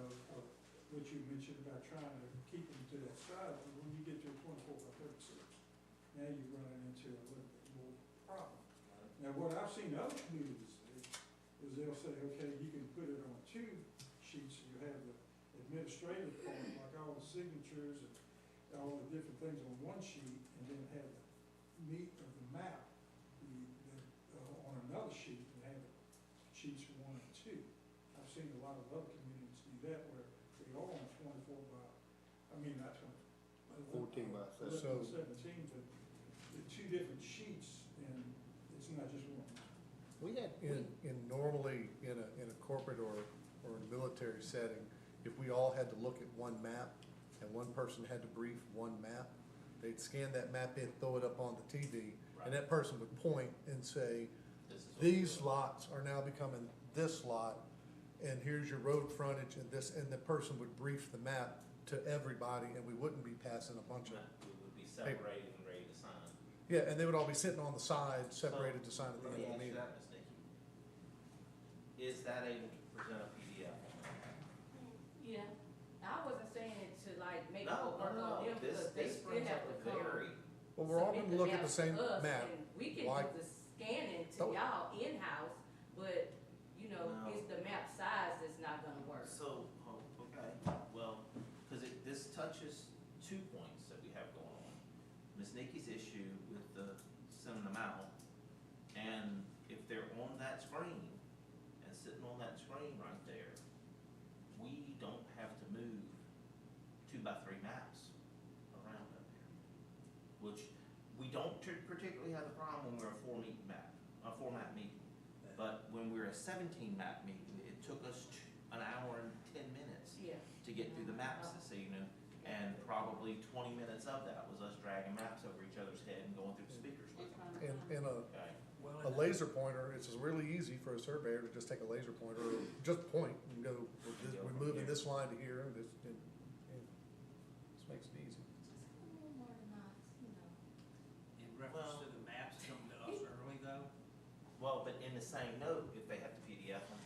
of what you mentioned about trying to keep them to that size, but when you get to a 24 by 36, now you're running into a little bit more problem. Now, what I've seen other communities do is they'll say, okay, you can put it on 2 sheets, so you have the administrative part, like all the signatures and all the different things on 1 sheet, and then have the meat of the map on another sheet, and have it sheets 1 and 2. I've seen a lot of other communities do that, where they all on 24 by, I mean, not 14 by 11 by 17, but the 2 different sheets, and it's not just one. We had, In normally, in a corporate or a military setting, if we all had to look at one map, and one person had to brief one map, they'd scan that map in, throw it up on the TV, and that person would point and say, these lots are now becoming this lot, and here's your road frontage and this, and the person would brief the map to everybody, and we wouldn't be passing a bunch of. We would be separated and ready to sign. Yeah, and they would all be sitting on the side, separated to sign at the end of the meeting. Let me ask you that, Ms. Nikki. Is that able to present a PDF? yeah, I wasn't saying it to like make No, it work on them, because they this still brings have up to a come. very, Well, we're all submit gonna look at the maps to same us, map. and we can Why- do the scanning to Oh. y'all in-house, but, No. it's the map size that's not gonna work. so, okay, well, because this touches 2 points that we have going on. Ms. Nikki's issue with the sending them out, and if they're on that screen, and sitting on that screen right there, we don't have to move 2 by 3 maps around up here. Which, we don't particularly have a problem when we're a 4-map meeting. But when we're a 17-map meeting, it took us an hour and 10 minutes Yeah. to get through the maps this evening, and probably 20 minutes of that was us dragging maps over each other's head and going through the speakers with them. And Okay. a laser pointer, it's really easy for a surveyor to just take a laser pointer, or just point and go, we're moving this line to here, and this makes it easy. Just a little more than In reference to the maps coming to us early though, Well, but in the same note, if they have to PDF them,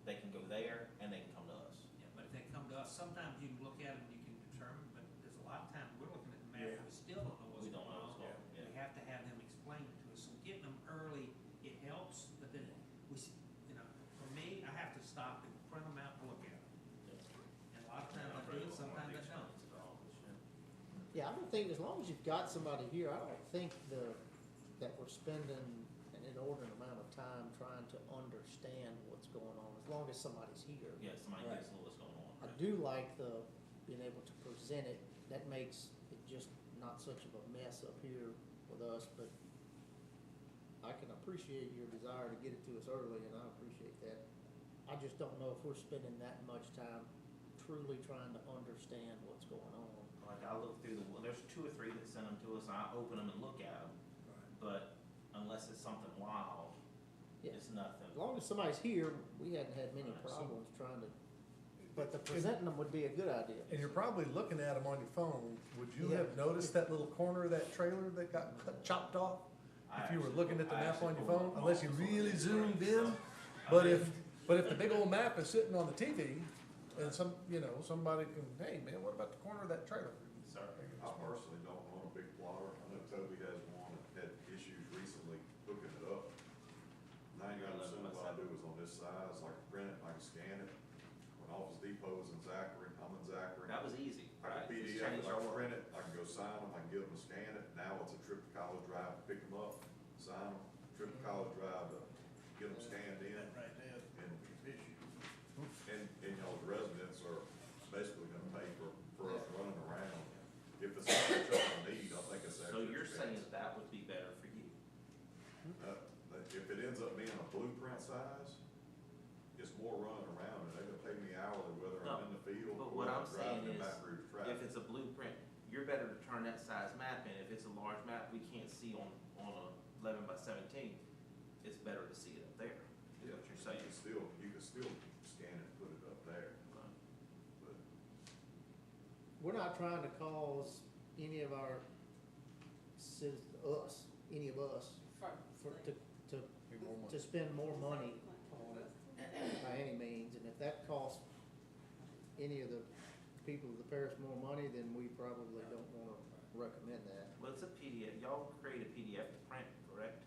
they can go there and they can come to us. yeah, but if they come to us, sometimes you can look at them, you can determine, but there's a lot of times we're looking at the map, and we still don't know what's We don't going know on. what's going on, yeah. We have to have them explain it to us, so getting them early, it helps, but then for me, I have to stop and print them out and look at them. And a lot of times I do, and sometimes I don't. yeah, I don't think, as long as you've got somebody here, I don't think that we're spending an inordinate amount of time trying to understand what's going on, as long as somebody's here. Yeah, somebody gets what's going on. I right? do like being able to present it, that makes it just not such of a mess up here with us, but I can appreciate your desire to get it to us early, and I appreciate that. I just don't know if we're spending that much time truly trying to understand what's going on. Like I look through there's 2 or 3 that send them to us, and I open them and look at them, but unless it's something wild, Yeah. it's nothing. As long as somebody's here, we hadn't had many Right, so- problems trying to, but the presenting them would be a good idea. And you're probably looking at them on your phone. Would you Yeah. have noticed that little corner of that trailer that got chopped off? I if you were actually looking at the I map actually on your pulled phone, up unless you maps on really it. zoomed So, in. I But mean, if the big old map is sitting on the TV, and somebody can, hey, man, what about the corner of that trailer? Sir, I personally don't own a big plotter. I know Toby has one that had issues recently hooking it up. 99% of what I do is on this size, I can print it, I can scan it. When Office Depot's in Zachary, I'm in Zachary. that was easy, I right? can Just PDF change it, I our can work. print it, I can go sign them, I can get them to scan it. Now it's a trip to College Drive to pick them up, sign them, trip to College Drive to get them scanned in. Right there, And, issue. and y'all the residents are basically gonna pay for us running around. If it's something that y'all need, I think it's So actually. you're saying that would be better for you? If it ends up being a blueprint size, it's more running around, and they're gonna pay me hourly whether No, I'm in the field but or what I'm I'm saying driving in is, Baton Rouge if traffic. it's a blueprint, you're better to turn that size map in. If it's a large map we can't see on a 11 by 17, it's better to see it up there, is Yeah, what you're saying. you can still scan it and put it up there, but We're not trying to cause any of our any of us, to spend more money on it by any means, and if that costs any of the people of the parish more money, then we probably don't wanna recommend that. Well, it's a PDF. Y'all create a PDF to print, correct?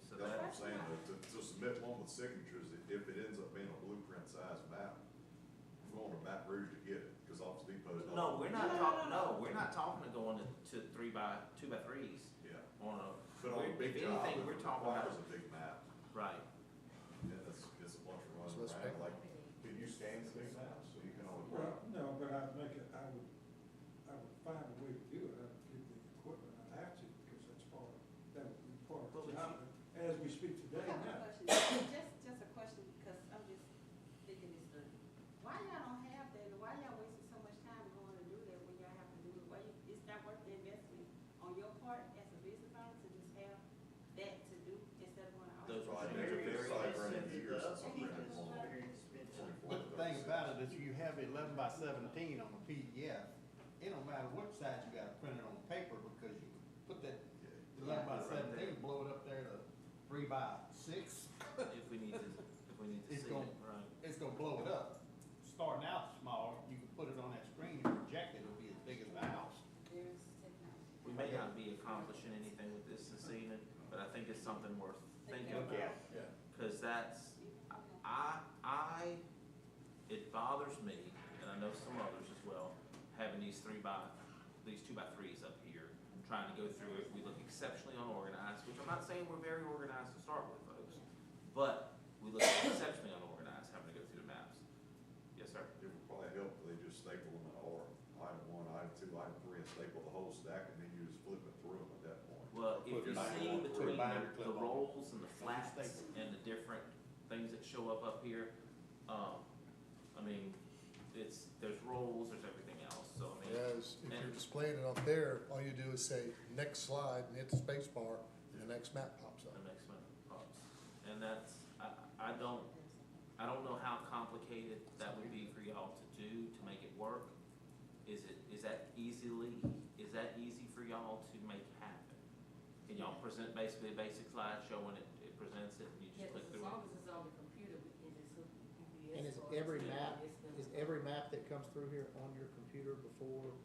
So that's what I'm that, saying, to submit one with signatures, if it ends up being a blueprint size map, I'm going to Baton Rouge to get it, cause Office Depot. no, we're not talking, we're not talking to going to 2x3s Yeah. on a, But on a big if job, anything, it we're talking about, requires a big map, right. and it's a bunch of running So let's around, like, can you scan the big maps, so you can only. Well, no, but I'd make it, I would find a way to do it, I'd get the equipment, I'd have to, because that would be part of Well, the but job. As we speak today, I have now. a question, just a question, because I'm just thinking this, why y'all don't have that, and why y'all wasting so much time going to do that when y'all have to do it? It's not worth the investment on your part as a business owner to just have that to do instead of going to. Those are Right, very, it's very like expensive. running years since I've Upkeep printed is one. very expensive. But the thing about it is you have 11 by 17 on a PDF, it don't matter what size you got printed on paper, because you put that 11 by 17, blow it up there to 3 by 6. If we need to It's see gonna- it, right. It's gonna blow it up. Starting out small, you can put it on that screen and project it, it'll be as big as the house. There's technology. We may not be accomplishing anything with this evening, but I think it's something worth thinking about. Yeah. Cause it bothers me, and I know some others as well, having these 2x3s up here, trying to go through it. We look exceptionally unorganized, which I'm not saying we're very organized to start with, folks, but we look exceptionally unorganized having to go through the maps. Yes, sir? It would probably help if they just staple them in order, item 1, item 2, item 3, and staple the whole stack, and then you just flip it through them at that point. Well, if you see between the rolls and the flats staple. and the different things that show up here, there's rolls, there's everything else, so Whereas if you're displaying it up there, all you do is say, next slide, and hit the space bar, and the next map pops up. the next one pops. And that's, I don't know how complicated that would be for y'all to do, to make it work. Is that easy for y'all to make happen? Can y'all present basically a basic slide showing it presents it, and you Yeah, just click 'cause as through long it? as it's on the computer, we can just hook UPS. And is or every it's map, gonna- is every map that comes through here on your computer before?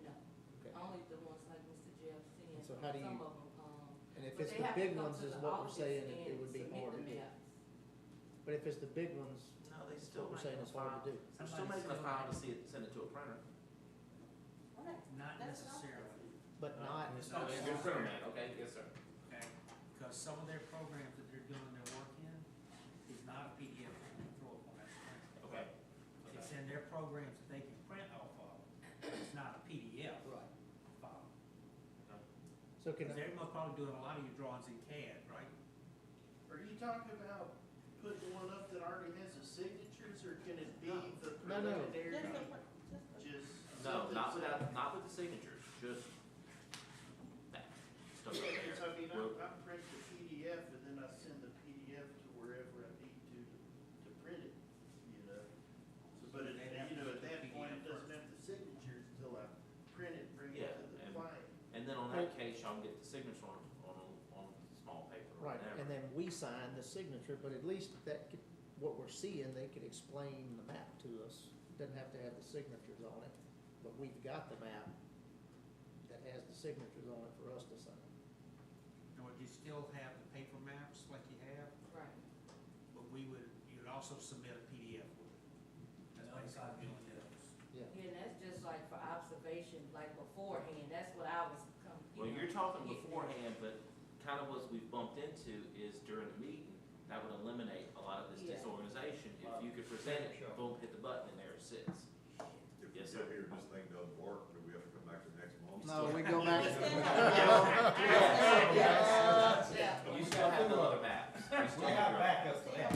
No, Okay. only the ones like Mr. Jeff sent. So how do Some you- of them, And if but it's they the have to big come ones to is the what we're office saying, it and would be submit hard the to do. maps. But if it's the big ones, No, they that's still what we're make saying a it's hard file. to do. They're still making a file to see it, send it to a printer. Not necessarily. But not, It's No, not it's your printer, man, okay, yes, sir. Okay, because some of their programs that they're doing their work in is not a PDF that they throw up on that screen. Okay. It's in their programs that they can print off of, it's not a PDF right. file. So can, Because they're most probably doing a lot of your drawings in CAD, right? Are you talking about putting one up that already has the signatures, or can it be the No, no. preliminary? Just No, something not with the signatures, just that stuff right Yeah, 'cause I there. mean, We'll- I print the PDF and then I send the PDF to wherever I need to print it, you know? So, but it, you know, at that point, it doesn't have the signatures until I print it, bring it Yeah, to the and- client. And then on that case, y'all can get we sign the signature, but at least that could, what we're seeing, they could explain the map to us. Doesn't have to have the signatures on it, but we've got the map that has the signatures on it for us to sign. Now, would you still have the paper maps like you have? Right. But you'd also submit a PDF with it. That's basically doing those. Yeah. Yeah, and that's just like for observation, like beforehand, that's what I was Well, you're talking beforehand, but kind of what we've bumped into is during the meeting, that would eliminate a lot of this Yeah. disorganization. If you could present it, boom, hit the button, and there it sits. If we Yes, sit sir. here and this thing doesn't work, do we have to come back to next month? No, we go back. You still have the other maps. You still have your backups for that.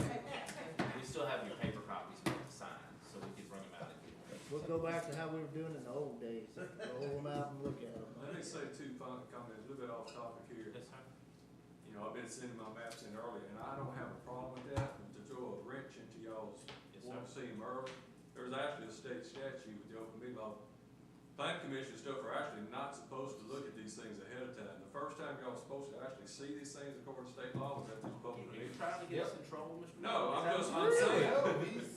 We still have your paper copies to sign, so we could bring them out if you want. We'll go back to how we were doing in the old days. Roll them out and look at them. Let me say two final comments, a little bit off topic here. Yes, sir. You know, I've been sending my maps in early, and I don't have a problem with that, but to throw a wrench into y'all's, Yes, want to sir. see them early. There's actually a state statute with the open meeting law. Planning commission stuff are actually not supposed to look at these things ahead of time. The first time y'all supposed to actually see these things according to state law was at these public Are you meetings. trying to get us in trouble, Mr. No, I'm Mayor? saying,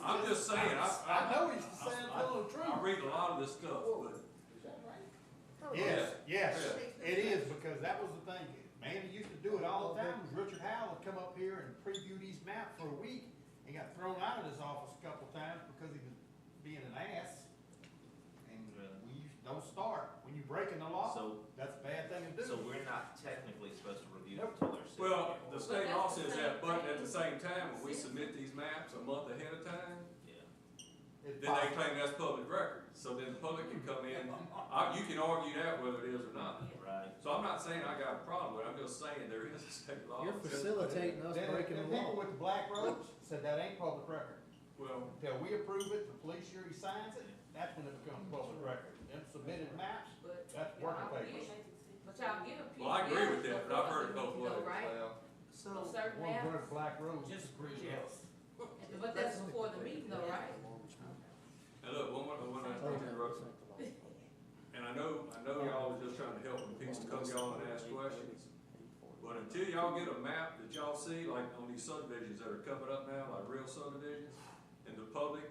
I'm just saying, I know he's saying full of truth. I read a lot of this stuff, but. Yes, yes, Yeah. it is, because that was the thing. Manny used to do it all the time. Richard Howell would come up here and preview these maps for a week. He got thrown out of his office a couple times because he was being an ass. And don't start. When you're breaking the law, So, that's a bad thing to do. so we're not technically supposed to review Nope. until they're sitting Well, here. the state law says that, but at the same time, when we submit these maps a month ahead of time, Yeah. It's then they possible. claim that's public record. So then the public can come in, you can argue that whether it is or not. Right. So I'm not saying I got a problem with it, I'm just saying there is a state law. You're facilitating us Then breaking the the people law. with the black robes said that ain't public record. Well, Until we approve it, the police jury signs it, that's when it becomes public record. Them submitted maps, But that's y'all working get- papers. But y'all get a PDF. well, I agree with that, but I've heard it both though, ways. right? So, So certain One maps, wearing black robes. Just agree, yes. but that's before the meeting though, right? And look, one last interruption. And I know y'all are just trying to help when people come to y'all and ask questions. But until y'all get a map that y'all see, like on these subdivisions that are coming up now, like real subdivisions, and the public,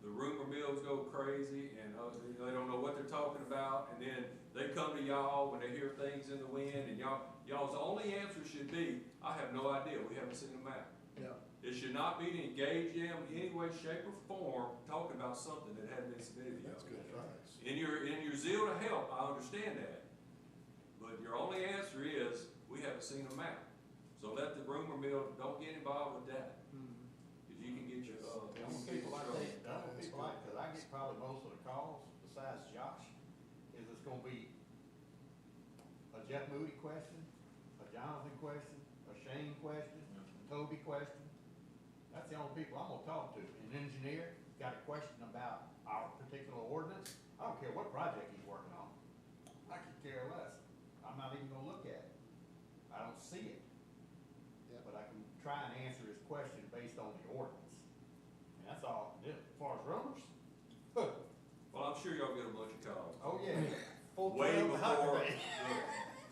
the rumor mills go crazy, and they don't know what they're talking about, and then they come to y'all when they hear things in the wind, and y'all's only answer should be, I have no idea, we haven't seen a map. Yeah. It should not be to engage them in any way, shape, or form, talking about something that hadn't been submitted to y'all. That's good advice. In your zeal to help, I understand that. But your only answer is, we haven't seen a map. So let the rumor mill, don't get involved with that. Cause you can get your, People like cause I get probably most of the calls, besides Josh, is it's gonna be a Jeff Moody question, a Jonathan question, a Shane question, a Toby question. That's the only people I'm gonna talk to. An engineer got a question about our particular ordinance, I don't care what project he's working on. I could care less. I'm not even gonna look at it. I don't see it. But I can try and answer his question based on the ordinance. And that's all, I can do. As far as rumors, well, I'm sure y'all get a bunch of calls. oh yeah. Full Way 12 before highway.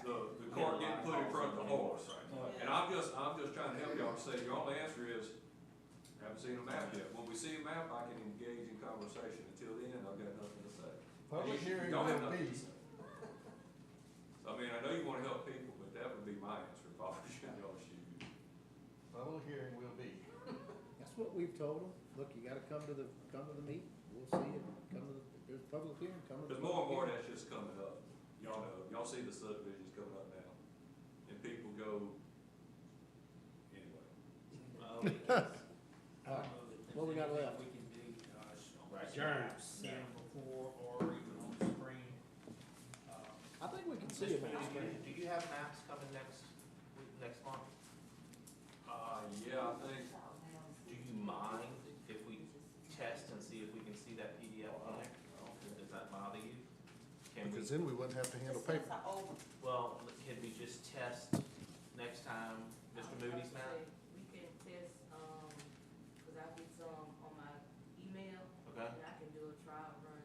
the cart getting put in front of the horse. And I'm just trying to help y'all to say, your only answer is, haven't seen a map yet. When we see a map, I can engage in conversation. Until then, I've got nothing to say. Public hearing Don't have will nothing be. to say. So, I mean, I know you wanna help people, but that would be my answer if I was in y'all's shoes. Public hearing will be. That's what we've told them. Look, you gotta come to the meeting. We'll see it. Come to there's a public hearing, come to the. There's more and more public that's just coming up. Y'all know, y'all see the subdivisions coming up now. And people go, anyway. I don't know that What we got there's left? anything we can do, Adjourn. see them before or even on the screen. I think we can see it on the screen. Do you have maps coming next month? Yeah, I think, Do you mind if we test and see if we can see that PDF on there? Does that bother you? Can we, Because then we wouldn't have to handle paper. well, can we just test next time, Mr. Moody's map? We can test, cause I get some on my email, Okay. and I can do a trial run.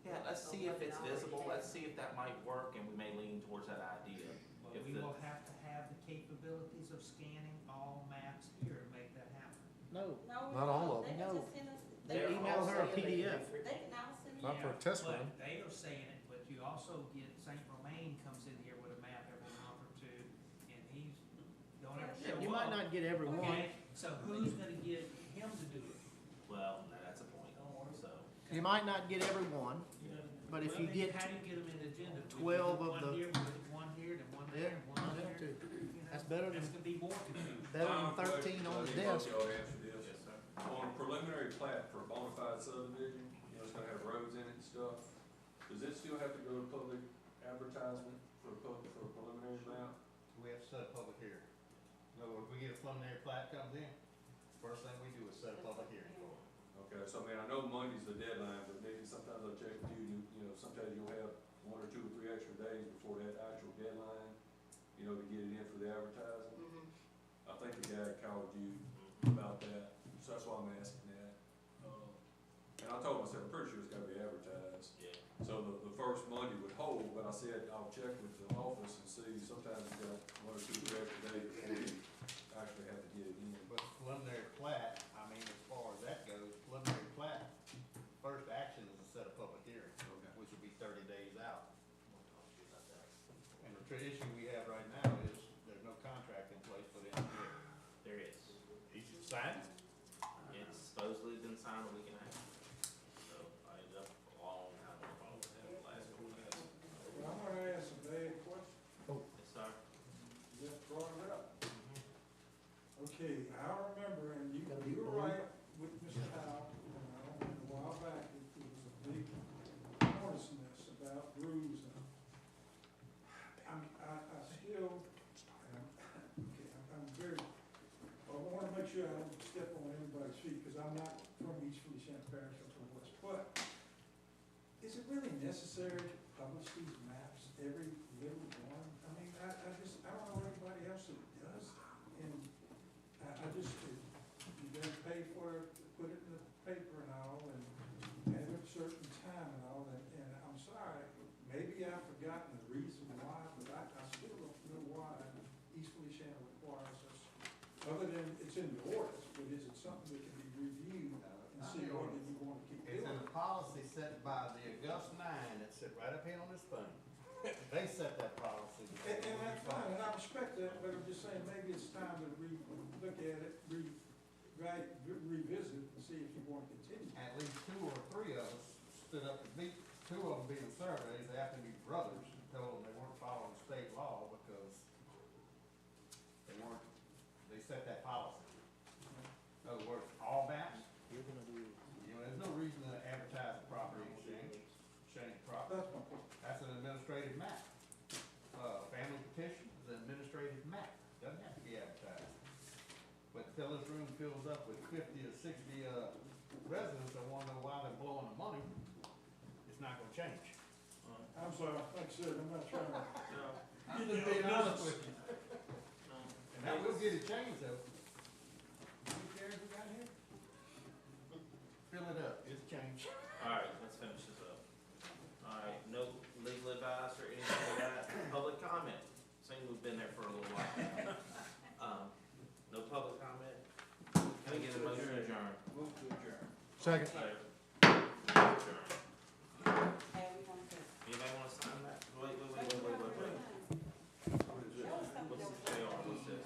Yeah, let's see if it's visible, let's see if that might work, and we may lean towards that idea. But If we the- will have to have have the capabilities of scanning all maps here and make that happen? No, No, we Not all don't. of They them. can No. just send us, they they email her a PDF. can now send me. Not for a test But run. they are saying it, but you also get, Saint Romain comes in here with a map every month or two, and he's, don't ever show up. You might not get every one. Okay, so who's gonna get him to do it? Well, that's a point, so. You might not get every one, but if Well, you then get how do you get them in the agenda? If you 12 do of one the- here, one here, then one there, and one Yeah, there. too. you know, That's better than- That's gonna be more confusing. better than 13 on the desk. Yes, sir. On a preliminary plat for a bona fide subdivision, you know, it's gonna have roads in it and stuff, does it still have to go to public advertisement for a preliminary map? We have to set a public hearing. In other words, we get a preliminary plat comes in, first thing we do is set a public hearing for it. Okay, so I mean, I know Monday's the deadline, but maybe sometimes I'll check with you, you know, sometimes you'll have 1 or 2 or 3 extra days before that actual deadline, you know, to get it in for the advertising. I think the guy called you about that, so that's why I'm asking that. And I told myself, I'm pretty sure it's gotta be advertised. Yeah. So the first Monday would hold, but I said I'll check with the office and see, sometimes you got 1 or 2 or 3 extra days before you actually have to get it in. But preliminary plat, I mean, as far as that goes, preliminary plat, first action is to set a public hearing, which will be 30 days out. And the issue we have right now is there's no contract in place for the engineer. There is. He should sign it. It's supposedly been signed a week and a half. So I ended up a long time on the phone with him last week. Well, I'm gonna ask a bad question. Yes, sir. Just brought it up. Okay, I remember, and you were right with Mr. Howe, a while back, it was a big hornet's nest about rules and I still, I'm very, I wanna make sure I don't step on anybody's feet, cause I'm not from East Feliciana Parish, I'm from West, but is it really necessary to publish these maps, every little one? I mean, I don't know anybody else that does that, and I just, you gotta pay for it, put it in the paper and all, and have it a certain time and all, and I'm sorry, maybe I've forgotten the reason why, but I still don't know why East Feliciana requires us, other than it's in the orders, but is it something that can be reviewed and see whether you wanna keep It's doing in it? a policy set by the August 9 that sit right up here on this thing. They set that policy. And that's fine, and I respect that, but I'm just saying, maybe it's time to look at it, revisit and see if you wanna continue. At least 2 or 3 of us stood up to meet, 2 of them being surveys, they happened to be brothers, and told them they weren't following state law because they set that policy. In other words, all maps, you know, there's no reason to advertise a property exchange, property. That's my point. That's an administrative map. Family petition is an administrative map, doesn't have to be advertised. But until this room fills up with 50 or 60 residents that wanna know why they're blowing the money, it's not gonna change. I'm sorry, like I said, I'm not trying to. I'm just being honest with you. And that will get it changed though. How many chairs we got here? Fill it up, it's changed. All right, let's finish this up. All right, no legal advice or anything like that. Public comment. Seems we've been there for a little while. No public comment. Can I get a motion to adjourn? Move to adjourn. Second. Adjourn. And we want to. Anybody wanna sign that? Wait. What's this? JR, what's this?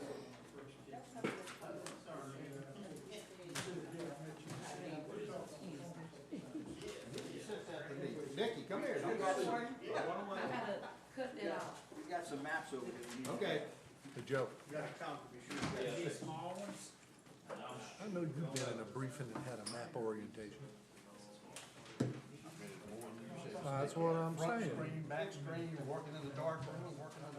Vicky, come here. Don't go this way. I gotta cut that off. We got some maps over there. Okay. Hey, Joe, You gotta count to be sure. These small ones? I know you've been in a briefing that had a map orientation. That's what I'm Front saying. screen, back screen, you're working in the dark room, working on